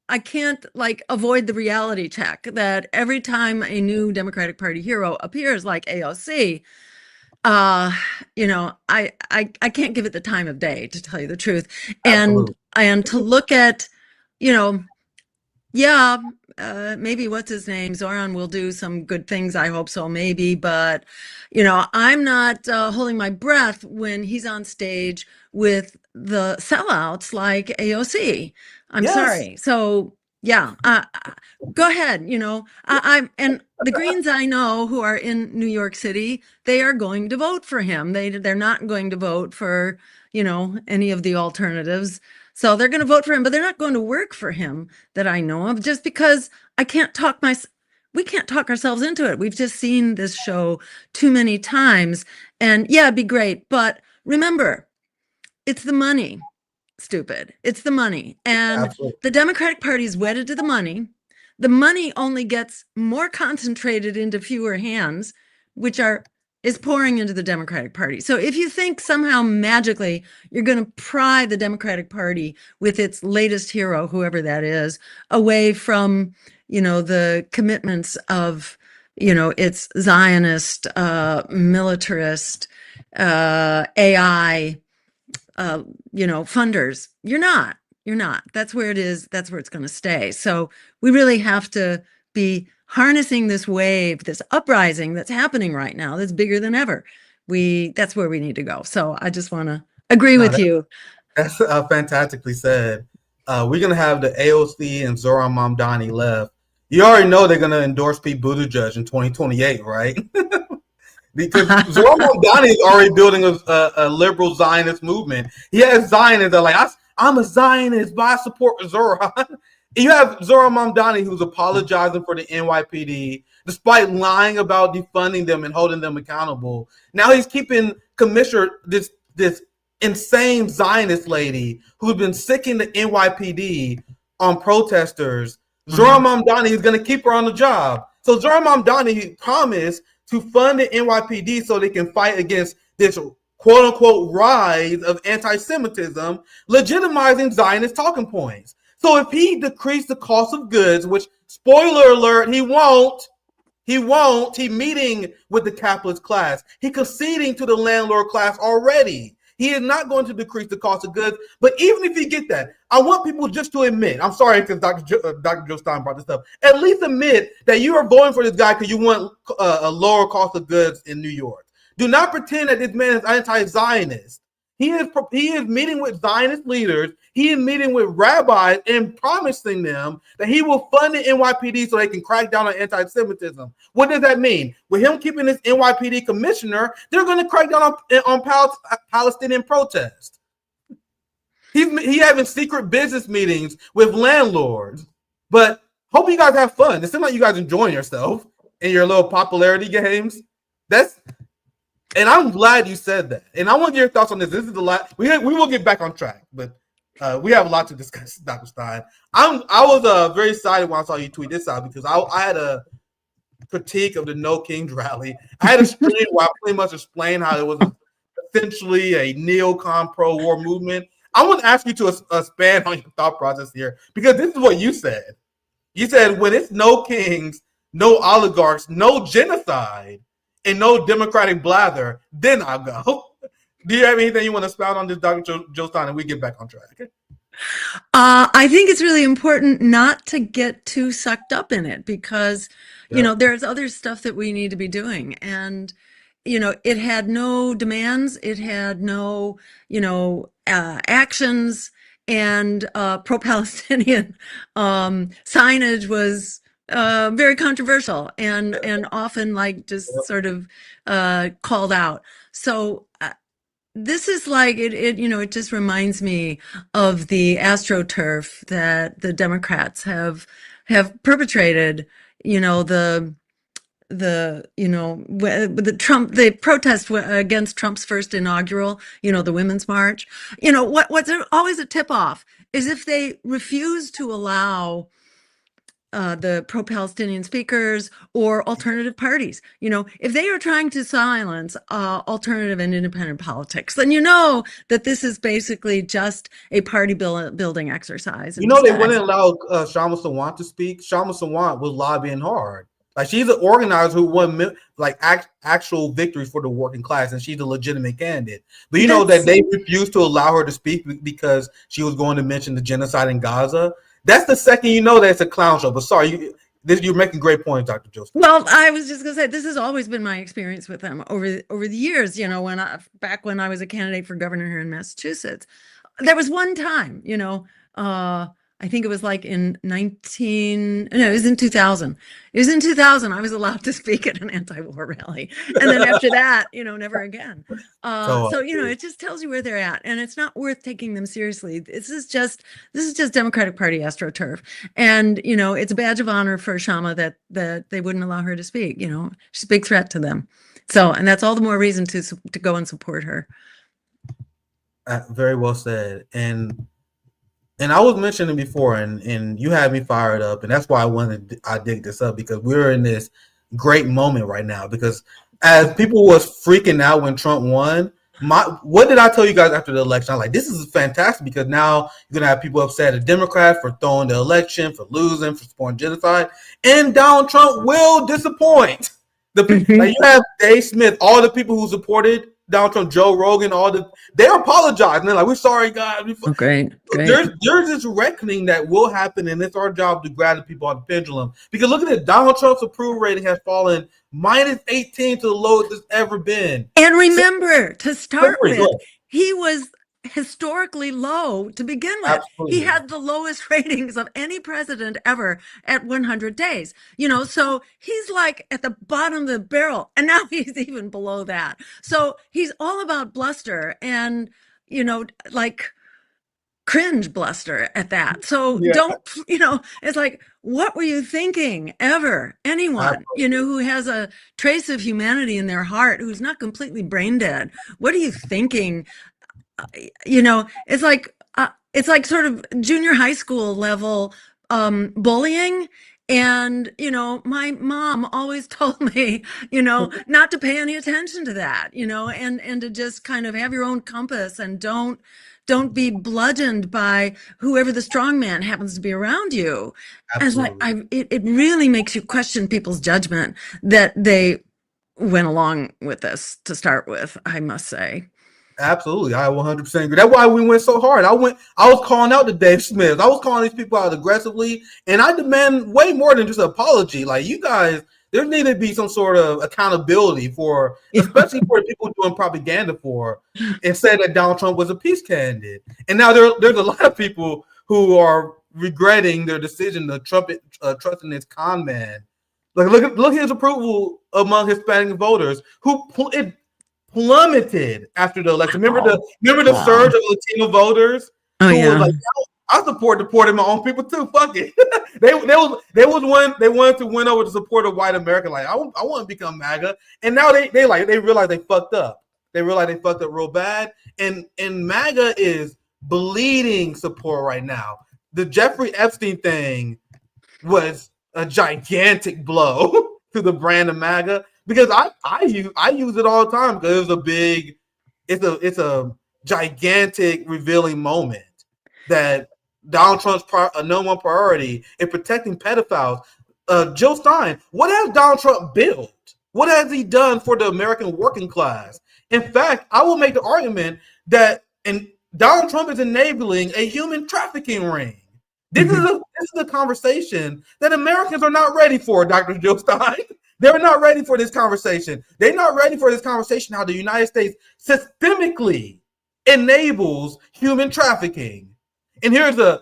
I: I can't like avoid the reality check that every time a new Democratic Party hero appears like AOC, I can't give it the time of day, to tell you the truth. And to look at, Yeah, maybe what's his name? Zoran will do some good things. I hope so, maybe. But, I'm not holding my breath when he's on stage with the sellouts like AOC. I'm
F: Yes,
I: sorry. So, yeah, go ahead. And the Greens I know who are in New York City, they are going to vote for him. They're not going to vote for, any of the alternatives. So they're going to vote for him, but they're not going to work for him that I know of, just because we can't talk ourselves into it. We've just seen this show too many times. And yeah, it'd be great. But remember, it's the money, stupid. It's the money. And
F: absolutely.
I: the Democratic Party is wedded to the money. The money only gets more concentrated into fewer hands, which is pouring into the Democratic Party. So if you think somehow magically you're going to pry the Democratic Party with its latest hero, whoever that is, away from, the commitments of, its Zionist, militarist, AI, funders, you're not. That's where it is. That's where it's going to stay. So we really have to be harnessing this wave, this uprising that's happening right now, that's bigger than ever. That's where we need to go. So I just want to agree with you.
F: That's fantastically said. We're gonna have the AOC and Zohran Mamdani left. You already know they're gonna endorse Pete Buttigieg in 2028, right? Because Zohran Mamdani is already building a liberal Zionist movement. He has Zionists that are like, I'm a Zionist, but I support Zohran. You have Zohran Mamdani who's apologizing for the NYPD despite lying about defunding them and holding them accountable. Now he's keeping Commissioner this insane Zionist lady who's been sicking the NYPD on protesters. Zohran Mamdani is going to keep her on the job. So Zohran Mamdani promised to fund the NYPD so they can fight against this quote-unquote rise of anti-Semitism, legitimizing Zionist talking points. So if he decreased the cost of goods, which, spoiler alert, he won't, he meeting with the capitalist class. He conceding to the landlord class already. He is not going to decrease the cost of goods. But even if you get that, I want people just to admit, I'm sorry because Dr. Jill Stein brought this up, at least admit that you are voting for this guy because you want a lower cost of goods in New York. Do not pretend that this man is anti-Zionist. He is meeting with Zionist leaders. He is meeting with rabbis and promising them that he will fund the NYPD so they can crack down on anti-Semitism. What does that mean? With him keeping this NYPD commissioner, they're going to crack down on Palestinian protests. He having secret business meetings with landlords. But hope you guys have fun. It seems like you guys enjoying yourself in your little popularity games. And I'm glad you said that. And I want your thoughts on this. This is the last. We will get back on track, but we have a lot to discuss, Dr. Stein. I was very excited when I saw you tweet this out because I had a critique of the No Kings rally. I had a stream where I pretty much explained how it was essentially a neocon pro-war movement. I want to ask you to expand on your thought process here because this is what you said. You said when it's no kings, no oligarchs, no genocide, and no democratic blather, then I'll go. Do you have anything you want to spout on this, Dr. Jill Stein, and we get back on track?
I: I think it's really important not to get too sucked up in it because, there's other stuff that we need to be doing. And, it had no demands. It had no, actions. And pro-Palestinian signage was very controversial and often just sort of called out. So this is like it just reminds me of the AstroTurf that the Democrats have perpetrated. The protest against Trump's first inaugural, the Women's March. What's always a tip off is if they refuse to allow the pro-Palestinian speakers or alternative parties. If they are trying to silence alternative and independent politics, then that this is basically just a party building exercise.
F: They wouldn't allow Shama Sawant to speak. Shama Sawant was lobbying hard. Like she's an organizer who won actual victories for the working class, and she's a legitimate candidate. But that they refused to allow her to speak because she was going to mention the genocide in Gaza. that's the second you know that it's a clown show. But sorry, you're making great points, Dr. Jill Stein.
I: Well, I was just going to say, this has always been my experience with them over the years. You know, back when I was a candidate for governor here in Massachusetts, there was one time, you know, I think it was like it was in 2000. It was in 2000. I was allowed to speak at an anti-war rally. And then after that, you know, never again. So, you know, it just tells you where they're at, and it's not worth taking them seriously. This is just Democratic Party AstroTurf. And, you know, it's a badge of honor for Shama that they wouldn't allow her to speak. You know, she's a big threat to them. So, and that's all the more reason to go and support her.
F: Very well said. And I was mentioning before, and you had me fired up, and that's why I dig this up, because we're in this great moment right now. Because as people was freaking out when Trump won, what did I tell you guys after the election? I'm like, this is fantastic, because now you're gonna have people upset at Democrats for throwing the election, for losing, for supporting genocide, and Donald Trump will disappoint. Like, you have Dave Smith, all the people who supported Donald Trump, Joe Rogan, they apologize. And they're like, we're sorry, guys.
I: Great.
F: There's this reckoning that will happen, and it's our job to grab the people on the pendulum. Because look at it, Donald Trump's approval rating has fallen -18 to the lowest it's ever been.
I: And remember, to start with, he was historically low to begin with.
F: Absolutely.
I: He had the lowest ratings of any president ever at 100 days. You know, so he's like at the bottom of the barrel, and now he's even below that. So he's all about bluster and, you know, like cringe bluster at that. So don't, you know, it's like, what were you thinking ever? Anyone, you know, who has a trace of humanity in their heart, who's not completely brain dead, what are you thinking? You know, it's like sort of junior high school level bullying. And, you know, my mom always told me, you know, not to pay any attention to that, you know, and to just kind of have your own compass, and don't be bludgeoned by whoever the strong man happens to be around you. Absolutely. And it's like, it really makes you question people's judgment that they went along with this to start with, I must say.
F: Absolutely, I 100% agree. That's why we went so hard. I was calling out to Dave Smith. I was calling these people out aggressively, and I demand way more than just an apology. Like, you guys, there need to be some sort of accountability for, especially for people doing propaganda for, and said that Donald Trump was a peace candidate. And now there's a lot of people who are regretting their decision to trust in this con man. Like, look at his approval among Hispanic voters, who plummeted after the election. Remember the surge of Latino voters?
I: Oh, yeah.
F: Was like, I supported my own people too. Fuck it. they wanted to win over the support of white America. Like, I want to become MAGA. And now they realize they fucked up. They realize they fucked up real bad. And MAGA is bleeding support right now. The Jeffrey Epstein thing was a gigantic blow to the brand of MAGA. Because I use it all the time, because it's a gigantic revealing moment that Donald Trump's number one priority in protecting pedophiles. Jill Stein, what has Donald Trump built? What has he done for the American working class? In fact, I will make the argument that Donald Trump is enabling a human trafficking ring. This is a conversation that Americans are not ready for, Dr. Jill Stein. They're not ready for this conversation. They're not ready for this conversation how the United States systemically enables human trafficking. And here's a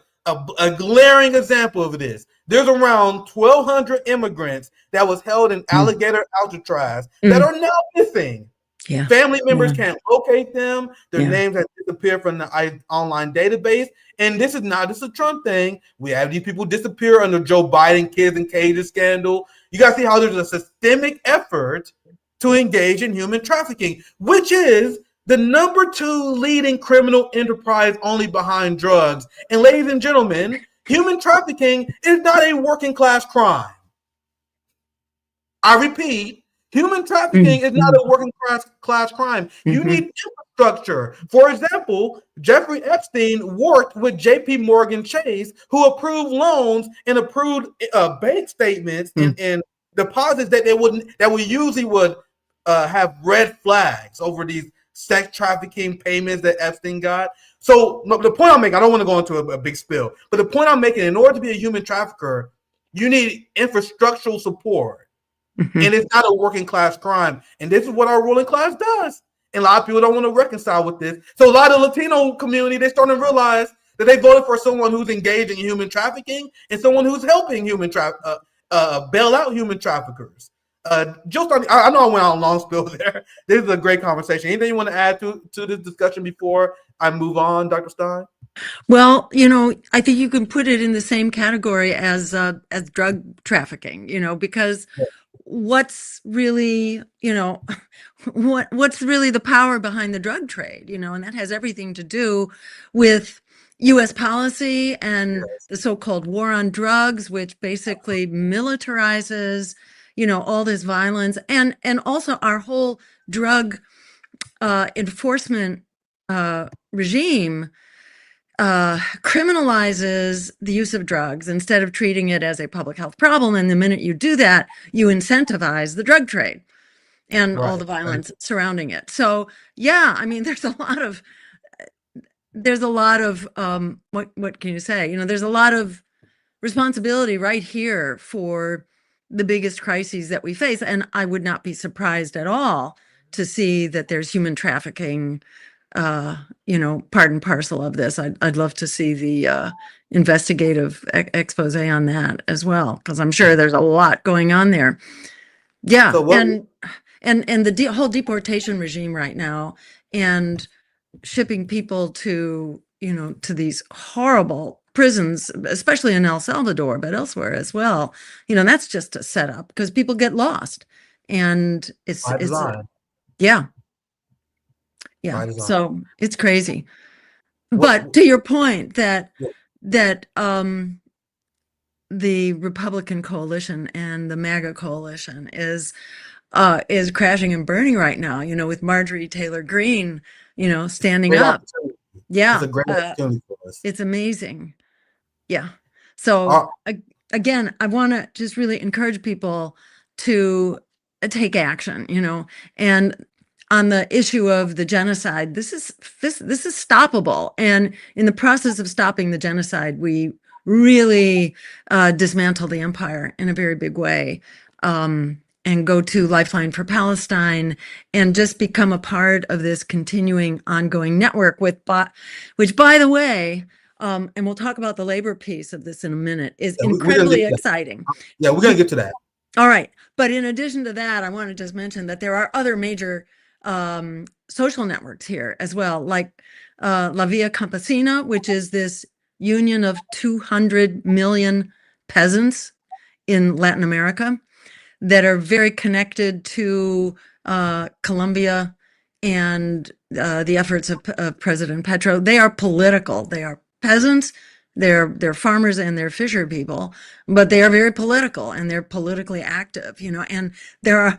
F: glaring example of this. There's around 1,200 immigrants that was held in Alligator Alcatraz that are now missing.
I: Yeah.
F: Family members can't locate them. Their names have disappeared from the online database. And this is not just a Trump thing. We have these people disappear under Joe Biden kids in cages scandal. You got to see how there's a systemic effort to engage in human trafficking, which is the number 2 leading criminal enterprise only behind drugs. And ladies and gentlemen, human trafficking is not a working class crime. I repeat, human trafficking is not a working class crime. You need infrastructure. For example, Jeffrey Epstein worked with JP Morgan Chase, who approved loans and approved bank statements and deposits that we usually would have red flags over these sex trafficking payments that Epstein got. So the point I'm making, I don't want to go into a big spill, but the point I'm making, in order to be a human trafficker, you need infrastructural support. And it's not a working class crime. And this is what our ruling class does. And a lot of people don't want to reconcile with this. So a lot of the Latino community, they're starting to realize that they voted for someone who's engaging in human trafficking and someone who's helping bail out human traffickers. Jill Stein, I know I went on a long spill there. This is a great conversation. Anything you want to add to this discussion before I move on, Dr. Stein?
I: Well, I think you can put it in the same category as drug trafficking, because what's really, what's really the power behind the drug trade, and that has everything to do with U.S. policy and the so-called war on drugs, which basically militarizes, all this violence, and also our whole drug enforcement regime criminalizes the use of drugs instead of treating it as a public health problem. And the minute you do that, you incentivize the drug trade and all the violence surrounding it. So, yeah, I mean, there's a lot of what can you say? There's a lot of responsibility right here for the biggest crises that we face. And I would not be surprised at all to see that there's human trafficking, part and parcel of this. I'd love to see the investigative expose on that as well, because I'm sure there's a lot going on there. Yeah, so and the whole deportation regime right now, and shipping people to these horrible prisons, especially in El Salvador, but elsewhere as well. That's just a setup because people get lost, and it's yeah. So it's crazy. But to your point that the Republican coalition and the MAGA coalition is crashing and burning right now, with Marjorie Taylor Greene, standing up. Yeah. It's a great opportunity for us. It's amazing. Yeah. So again, I want to just really encourage people to take action, and on the issue of the genocide, this is stoppable. And in the process of stopping the genocide, we really dismantle the empire in a very big way, and go to Lifeline for Palestine and just become a part of this continuing ongoing network which, by the way, and we'll talk about the labor piece of this in a minute, is incredibly exciting.
F: Yeah, we're going to get to that.
I: All right. But in addition to that, I want to just mention that there are other major social networks here as well, like La Via Campesina, which is this union of 200 million peasants in Latin America that are very connected to Colombia and the efforts of President Petro. They are political. They are peasants. They're farmers and they're fisher people, but they are very political and they're politically active, and there are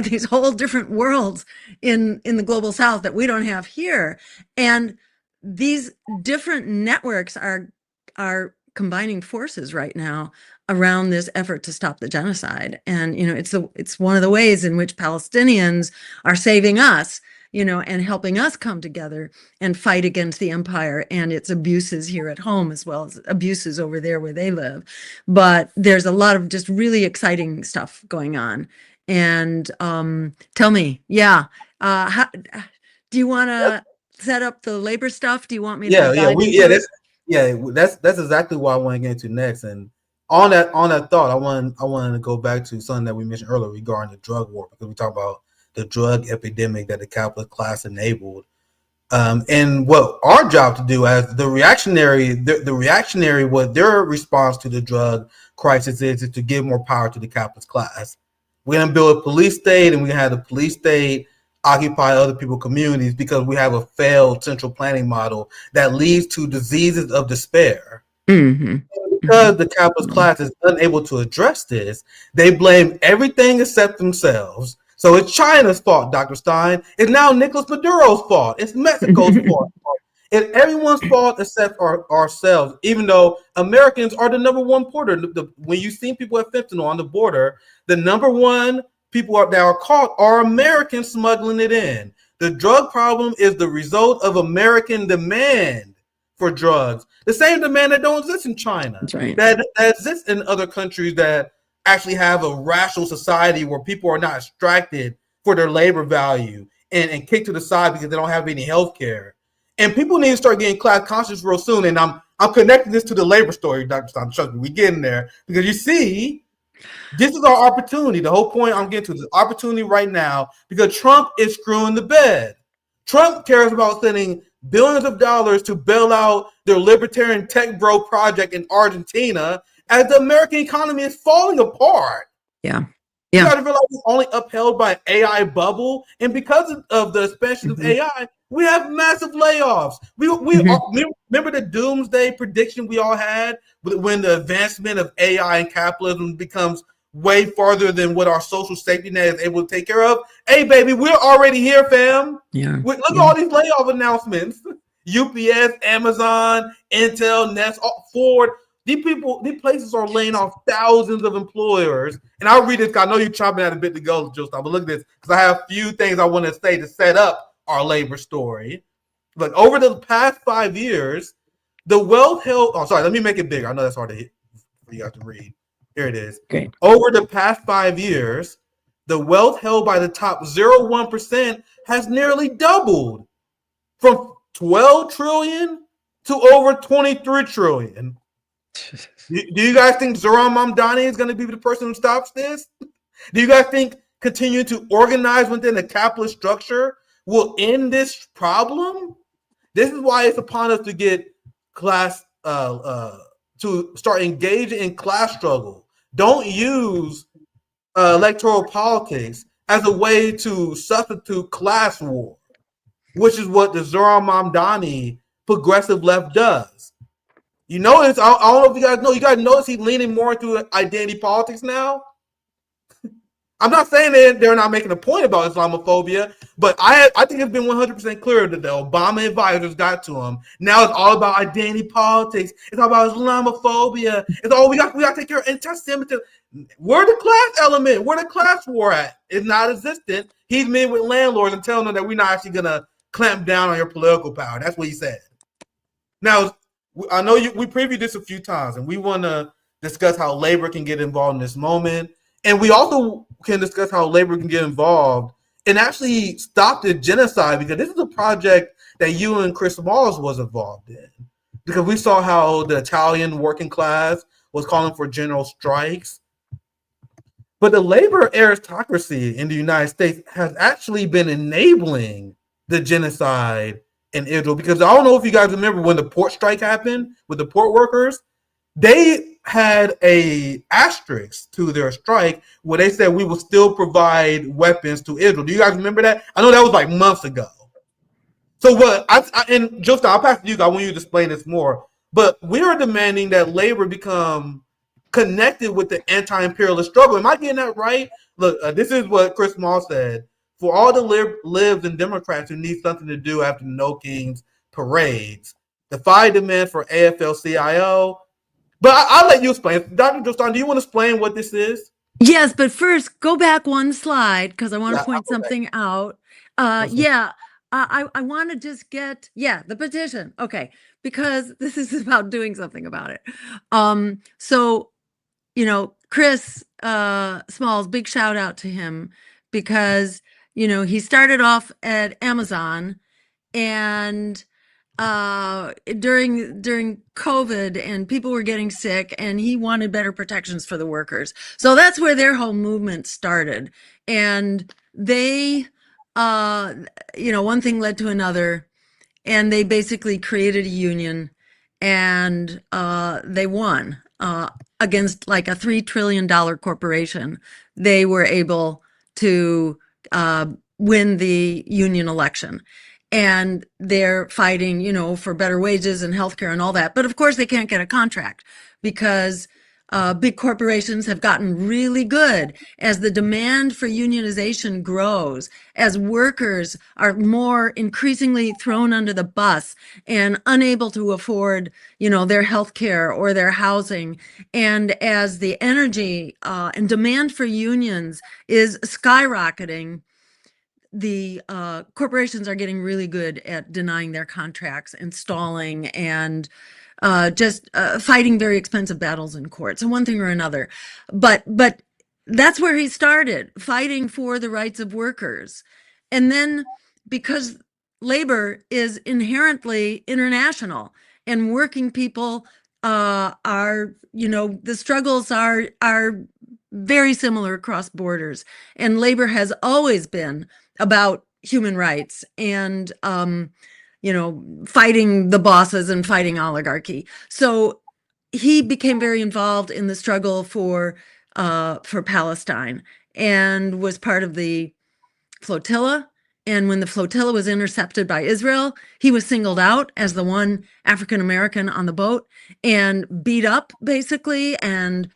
I: these whole different worlds in the global South that we don't have here. And these different networks are combining forces right now around this effort to stop the genocide. And, it's one of the ways in which Palestinians are saving us, and helping us come together and fight against the empire and its abuses here at home, as well as abuses over there where they live. But there's a lot of just really exciting stuff going on. And tell me, how, do you want to set up the labor stuff? Do you want me to?
F: That's exactly what I want to get into next. And on that thought, I wanted to go back to something that we mentioned earlier regarding the drug war, because we talk about the drug epidemic that the capitalist class enabled, and what our job to do as the reactionary, what their response to the drug crisis is to give more power to the capitalist class. We're gonna build a police state, and we have the police state occupy other people's communities because we have a failed central planning model that leads to diseases of despair. Mm-hmm. Because the capitalist class is unable to address this, they blame everything except themselves. So it's China's fault, Dr. Stein. It's now Nicolas Maduro's fault. It's Mexico's fault. It's everyone's fault except ourselves, even though Americans are the number one porter. When you see people at fentanyl on the border, the number one people that are caught are Americans smuggling it in. The drug problem is the result of American demand for drugs. The same demand that don't exist in China.
I: That's right.
F: That exists in other countries that actually have a rational society where people are not extracted for their labor value and kicked to the side because they don't have any health care. And people need to start getting class conscious real soon. And I'm connecting this to the labor story, Dr. Stein. Trust me, we getting there. Because you see, this is our opportunity. The whole point I'm getting to is opportunity right now because Trump is screwing the bed. Trump cares about sending billions of dollars to bail out their libertarian tech bro project in Argentina as the American economy is falling apart.
I: Yeah.
F: You got to realize it's only upheld by an AI bubble. And because of the expansion of AI, we have massive layoffs. We remember the doomsday prediction we all had when the advancement of AI and capitalism becomes way farther than what our social safety net is able to take care of. Hey, baby, we're already here, fam. Look at all these layoff announcements. UPS, Amazon, Intel, Nest, Ford. These places are laying off thousands of employers. And I'll read this because I know you're chopping at a bit to go, Jill Stein, but look at this because I have a few things I want to say to set up our labor story. Look, over the past 5 years, the wealth held. Oh, sorry, let me make it bigger. I know that's hard to hit for you guys to read. Here it is.
I: Great.
F: Over the past 5 years, the wealth held by the top 0.1% has nearly doubled from 12 trillion to over 23 trillion. Do you guys think Zohran Mamdani is going to be the person who stops this? Do you guys think continuing to organize within a capitalist structure will end this problem? This is why it's upon us to get class to start engaging in class struggle. Don't use electoral politics as a way to substitute class war, which is what the Zohran Mamdani progressive left does. You notice, I don't know if you guys know, notice he's leaning more into identity politics now? I'm not saying that they're not making a point about Islamophobia, but I think it's been 100% clear that the Obama advisors got to him. Now it's all about identity politics. It's all about Islamophobia. It's all we got to take care of anti-Semitism. Where the class element? Where the class war at? It's not existent. He's meeting with landlords and telling them that we're not actually going to clamp down on your political power. That's what he said. Now, I know we previewed this a few times, and we want to discuss how labor can get involved in this moment. And we also can discuss how labor can get involved and actually stop the genocide, because this is a project that you and Chris Smalls was involved in. Because we saw how the Italian working class was calling for general strikes. But the labor aristocracy in the United States has actually been enabling the genocide in Israel. Because I don't know if you guys remember when the port strike happened with the port workers, they had a asterisk to their strike where they said we will still provide weapons to Israel. Do you guys remember that? I know that was like months ago. So what? And Jill Stein, I'll pass to you. I want you to explain this more. But we are demanding that labor become connected with the anti-imperialist struggle. Am I getting that right? Look, this is what Chris Small said. For all the libs and Democrats who need something to do after the No Kings parades, the fight demand for AFL-CIO. But I'll let you explain. Dr. Jill Stein, do you want to explain what this is?
I: Yes, but first, go back one slide because I want to point something out. I want to just get, the petition. Okay, because this is about doing something about it. So, Chris Smalls, big shout out to him because, he started off at Amazon and during COVID and people were getting sick and he wanted better protections for the workers. So that's where their whole movement started. And they, one thing led to another and they basically created a union and they won against like a $3 trillion corporation. They were able to win the union election. And they're fighting, for better wages and healthcare and all that. But of course, they can't get a contract because big corporations have gotten really good as the demand for unionization grows, as workers are more increasingly thrown under the bus and unable to afford, their healthcare or their housing. And as the energy and demand for unions is skyrocketing, the corporations are getting really good at denying their contracts and stalling and just fighting very expensive battles in courts and one thing or another. But that's where he started, fighting for the rights of workers. And then because labor is inherently international and working people are, the struggles are very similar across borders. And labor has always been about human rights and, fighting the bosses and fighting oligarchy. So he became very involved in the struggle for Palestine and was part of the flotilla. And when the flotilla was intercepted by Israel, he was singled out as the one African American on the boat and beat up, basically, and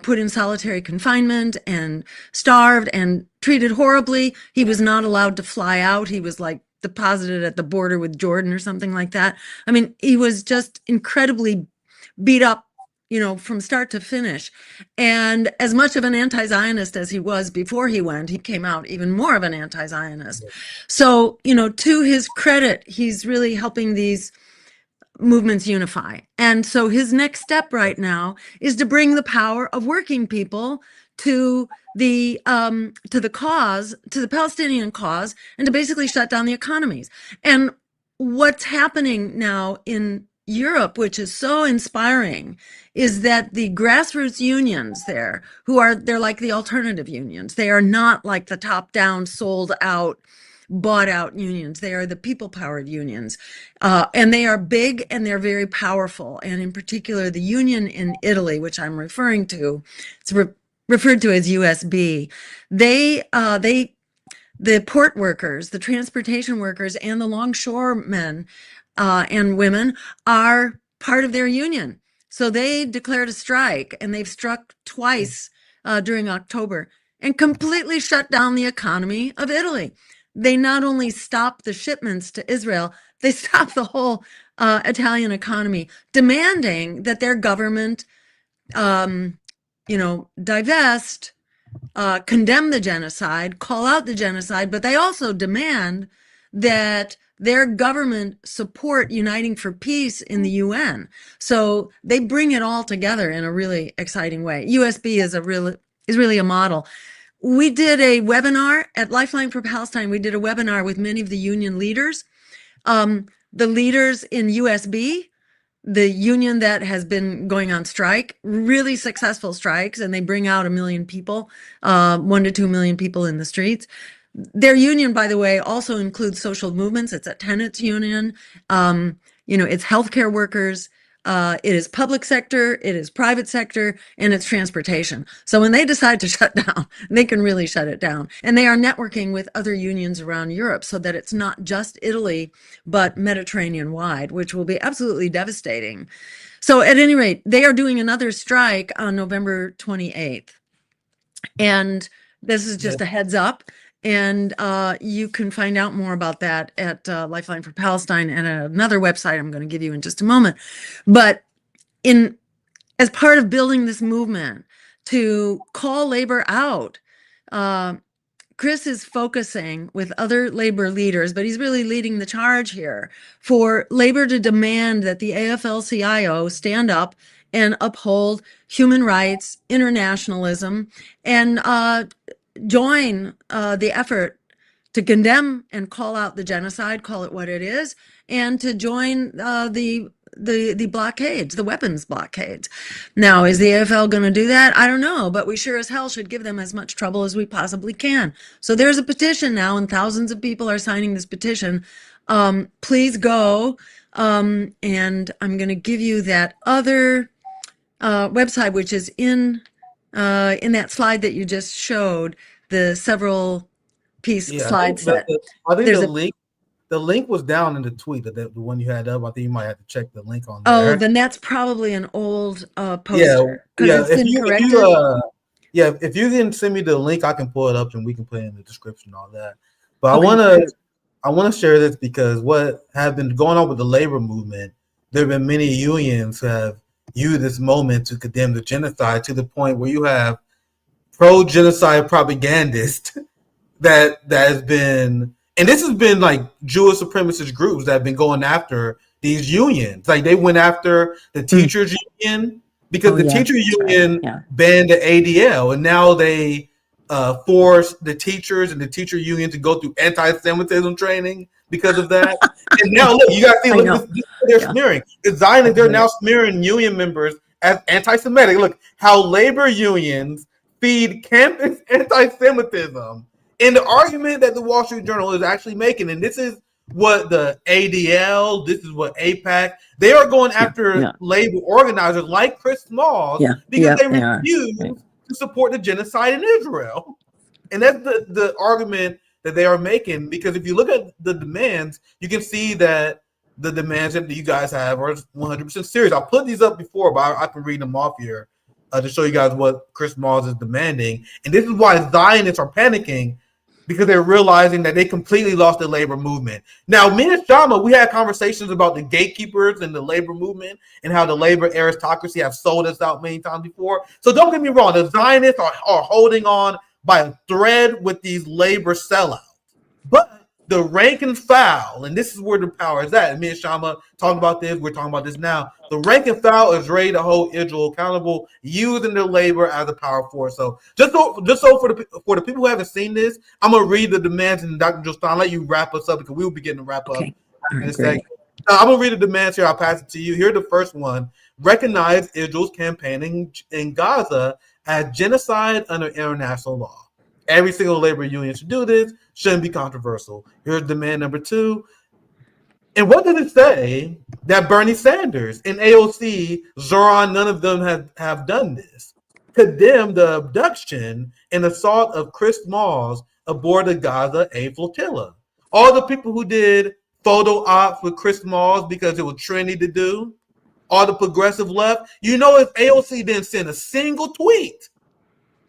I: put in solitary confinement and starved and treated horribly. He was not allowed to fly out. He was like deposited at the border with Jordan or something like that. I mean, he was just incredibly beat up, from start to finish. And as much of an anti-Zionist as he was before he went, he came out even more of an anti-Zionist. So, to his credit, he's really helping these movements unify. And so his next step right now is to bring the power of working people to the cause, to the Palestinian cause, and to basically shut down the economies. And what's happening now in Europe, which is so inspiring, is that the grassroots unions there, they're like the alternative unions. They are not like the top-down, sold-out, bought-out unions. They are the people-powered unions. And they are big and they're very powerful. And in particular, the union in Italy, which I'm referring to, it's referred to as USB. The port workers, the transportation workers, and the longshoremen and women are part of their union. So they declared a strike, and they've struck twice during October and completely shut down the economy of Italy. They not only stopped the shipments to Israel, they stopped the whole Italian economy, demanding that their government, divest, condemn the genocide, call out the genocide, but they also demand that their government support Uniting for Peace in the UN. So they bring it all together in a really exciting way. USB is really a model. We did a webinar at Lifeline for Palestine. We did a webinar with many of the union leaders. The leaders in USB, the union that has been going on strike, really successful strikes, and they bring out 1 million people, 1 to 2 million people in the streets. Their union, by the way, also includes social movements. It's a tenants union. It's healthcare workers. It is public sector, it is private sector, and it's transportation. So when they decide to shut down, they can really shut it down. And they are networking with other unions around Europe so that it's not just Italy, but Mediterranean-wide, which will be absolutely devastating. So at any rate, they are doing another strike on November 28th. And this is just a heads up. And you can find out more about that at Lifeline for Palestine and another website I'm going to give you in just a moment. But as part of building this movement to call labor out, Chris is focusing with other labor leaders, but he's really leading the charge here for labor to demand that the AFL-CIO stand up and uphold human rights, internationalism, and join the effort to condemn and call out the genocide, call it what it is, and to join the blockades, the weapons blockades. Now, is the AFL going to do that? I don't know, but we sure as hell should give them as much trouble as we possibly can. So there's a petition now, and thousands of people are signing this petition. Please go, and I'm going to give you that other website, which is in that slide that you just showed, the several piece slide set.
F: I think the link was down in the tweet, the one you had up. I think you might have to check the link on there.
I: Oh, then that's probably an old poster.
F: If you can send me the link, I can pull it up and we can put it in the description and all that. But okay. I want to share this because what has been going on with the labor movement, there have been many unions who have used this moment to condemn the genocide to the point where you have pro-genocide propagandists that has been, and this has been like Jewish supremacist groups that have been going after these unions. Like they went after the teachers union because the teacher union banned the ADL, and now they force the teachers and the teacher union to go through anti-Semitism training because of that. And now look, you guys see, look, this they're smearing. The Zionists, they're now smearing union members as anti-Semitic. Look how labor unions feed campus anti-Semitism. And the argument that the Wall Street Journal is actually making, and this is what the ADL, this is what AIPAC, they are going after labor organizers like Chris Smalls because they refuse to support the genocide in Israel. And that's the argument that they are making, because if you look at the demands, you can see that the demands that you guys have are 100% serious. I put these up before, but I can read them off here to show you guys what Chris Smalls is demanding. And this is why Zionists are panicking, because they're realizing that they completely lost the labor movement. Now, me and Shama, we had conversations about the gatekeepers and the labor movement and how the labor aristocracy have sold us out many times before. So don't get me wrong, the Zionists are holding on by a thread with these labor sellouts. But the rank and file, and this is where the power is at. And me and Shama talking about this, we're talking about this now. The rank and file is ready to hold Israel accountable, using the labor as a power force. So just so for the people who haven't seen this, I'm gonna read the demands, and Dr. Jill Stein, I'll let you wrap us up because we will be getting to wrap up in a second. I'm gonna read the demands here. I'll pass it to you. Here's the first one: recognize Israel's campaigning in Gaza as genocide under international law. Every single labor union should do this. Shouldn't be controversial. Here's demand number 2. And what did it say that Bernie Sanders and AOC, Zoran, none of them have done this? Condemn the abduction and assault of Chris Smalls aboard the Gaza aid flotilla. All the people who did photo ops with Chris Smalls because it was trendy to do, all the progressive left, you know, if AOC didn't send a single tweet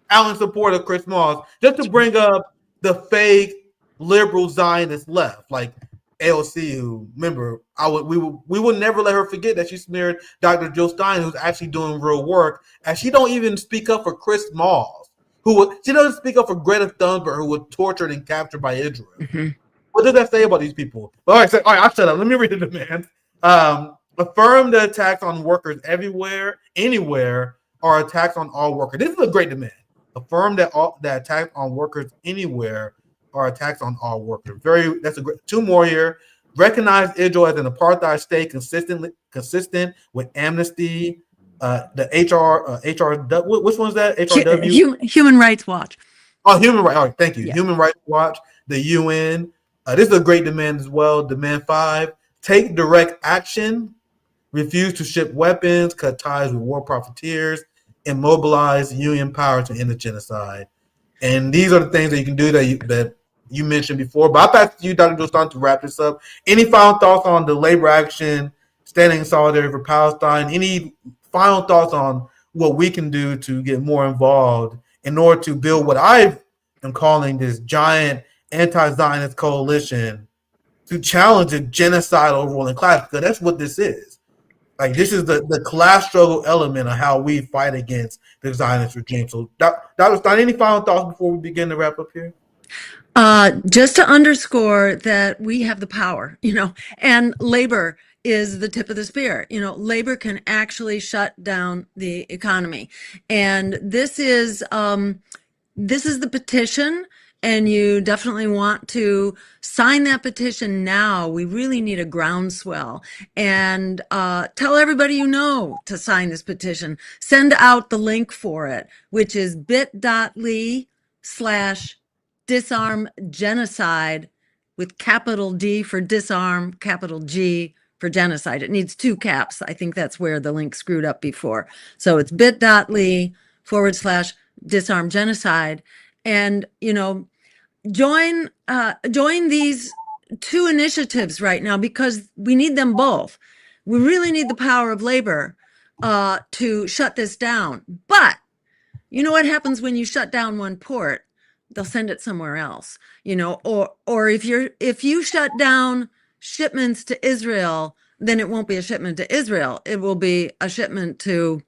F: out in support of Chris Smalls, just to bring up the fake liberal Zionist left, like AOC, who, remember, we would never let her forget that she smeared Dr. Jill Stein, who's actually doing real work, and she don't even speak up for Chris Smalls, she doesn't speak up for Greta Thunberg, who was tortured and captured by Israel. What does that say about these people? All right, I'll shut up. Let me read the demands. Affirm the attacks on workers everywhere, anywhere, or attacks on all workers. This is a great demand. Affirm that attacks on workers anywhere are attacks on all workers. That's a great. 2 more here. Recognize Israel as an apartheid state consistent with Amnesty, the HR. Which one's that? HRW.
I: Human Rights Watch.
F: Oh, Human Rights. All right, thank you. Yeah. Human Rights Watch, the UN. This is a great demand as well. Demand 5: take direct action. Refuse to ship weapons. Cut ties with war profiteers. And mobilize union power to end the genocide. And these are the things that you can do that you mentioned before. But I'll pass it to you, Dr. Jill Stein, to wrap this up. Any final thoughts on the labor action, standing in solidarity for Palestine? Any final thoughts on what we can do to get more involved in order to build what I am calling this giant anti-Zionist coalition to challenge the genocidal ruling class? Because that's what this is. Like, this is the class struggle element of how we fight against the Zionist regime. So, Dr. Stein, any final thoughts before we begin to wrap up here?
I: Just to underscore that we have the power, and labor is the tip of the spear. Labor can actually shut down the economy. And this is the petition. And you definitely want to sign that petition now. We really need a groundswell. And tell everybody you know to sign this petition. Send out the link for it, which is bit.ly/disarmgenocide with capital D for disarm, capital G for genocide. It needs 2 caps. I think that's where the link screwed up before. So it's bit.ly/disarmgenocide. And, join these 2 initiatives right now, because we need them both. We really need the power of labor to shut this down. But you know what happens when you shut down one port? They'll send it somewhere else, or if you shut down shipments to Israel, then it won't be a shipment to Israel. It will be a shipment to,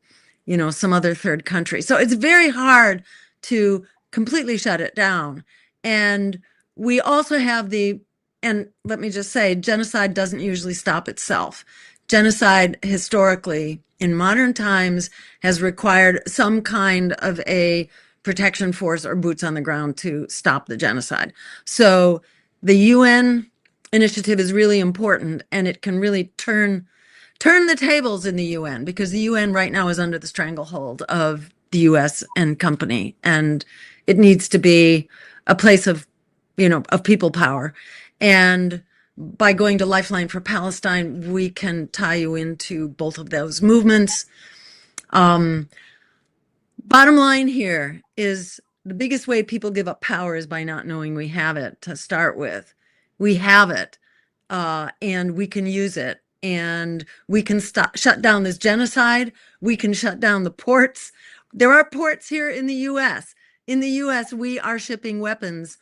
I: some other third country. So it's very hard to completely shut it down. And we also have and let me just say, genocide doesn't usually stop itself. Genocide historically in modern times has required some kind of a protection force or boots on the ground to stop the genocide. So the UN initiative is really important, and it can really turn the tables in the UN, because the UN right now is under the stranglehold of the US and company, and it needs to be a place of, of people power. And by going to Lifeline for Palestine, we can tie you into both of those movements. Bottom line here is the biggest way people give up power is by not knowing we have it to start with. We have it, and we can use it, and we can shut down this genocide. We can shut down the ports. There are ports here in the U.S. In the U.S., we are shipping weapons,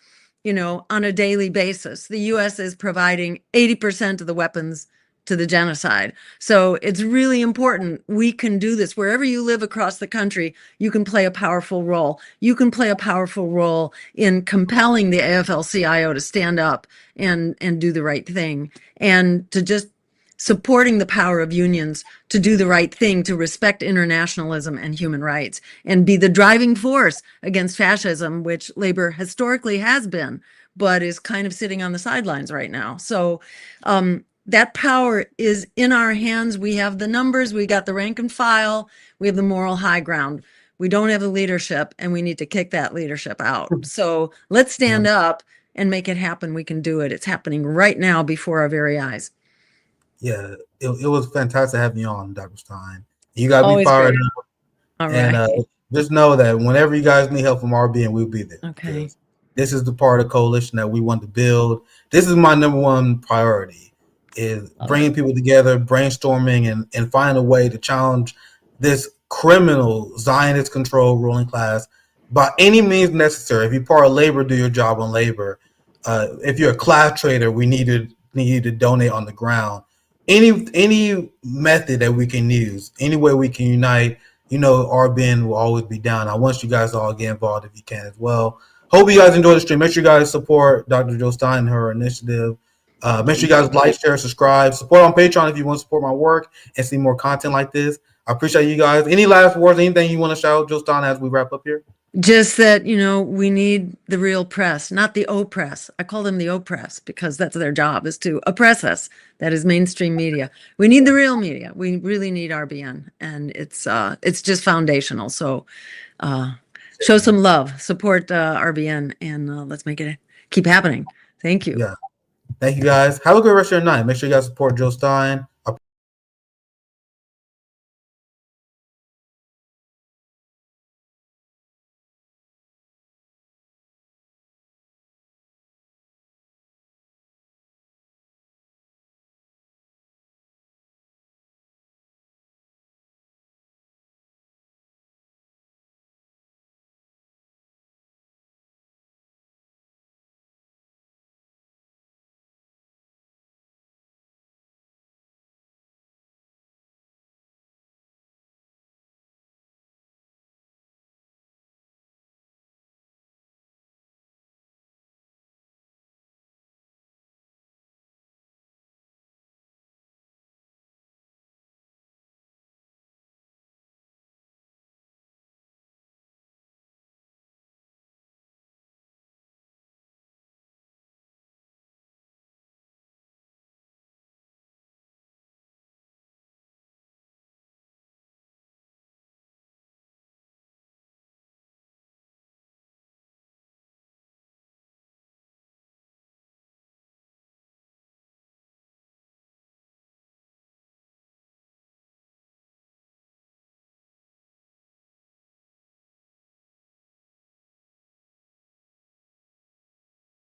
I: on a daily basis. The U.S. is providing 80% of the weapons to the genocide. So it's really important. We can do this. Wherever you live across the country, you can play a powerful role. You can play a powerful role in compelling the AFL-CIO to stand up and do the right thing, and to just supporting the power of unions to do the right thing, to respect internationalism and human rights, and be the driving force against fascism, which labor historically has been, but is kind of sitting on the sidelines right now. So that power is in our hands. We have the numbers, we got the rank and file, we have the moral high ground. We don't have the leadership, and we need to kick that leadership out. So let's stand up and make it happen. We can do it. It's happening right now before our very eyes.
F: Yeah, it was fantastic having you on, Dr. Stein. You got to be
I: Always
F: fired
I: great.
F: up.
I: All
F: And
I: right.
F: just know that whenever you guys need help from RBN, we'll be there.
I: Okay.
F: This is the part of the coalition that we want to build. This is my number one priority, is bringing people together, brainstorming, and finding a way to challenge this criminal Zionist control ruling class by any means necessary. If you're part of labor, do your job on labor. If you're a class trader, we need you to donate on the ground. Any method that we can use, any way we can unite, RBN will always be down. I want you guys to all get involved if you can as well. Hope you guys enjoy the stream. Make sure you guys support Dr. Jill Stein and her initiative. Make sure you guys like, share, subscribe. Support on Patreon if you want to support my work and see more content like this. I appreciate you guys. Any last words, anything you want to shout out, Jill Stein, as we wrap up here?
I: Just that, we need the real press, not the O-press. I call them the O-press because that's their job, is to oppress us. That is mainstream media. We need the real media. We really need RBN, and it's just foundational. So show some love, support RBN, and let's make it keep happening. Thank you.
F: Yeah. Thank you, guys. Have a good rest of your night. Make sure you guys support Jill Stein.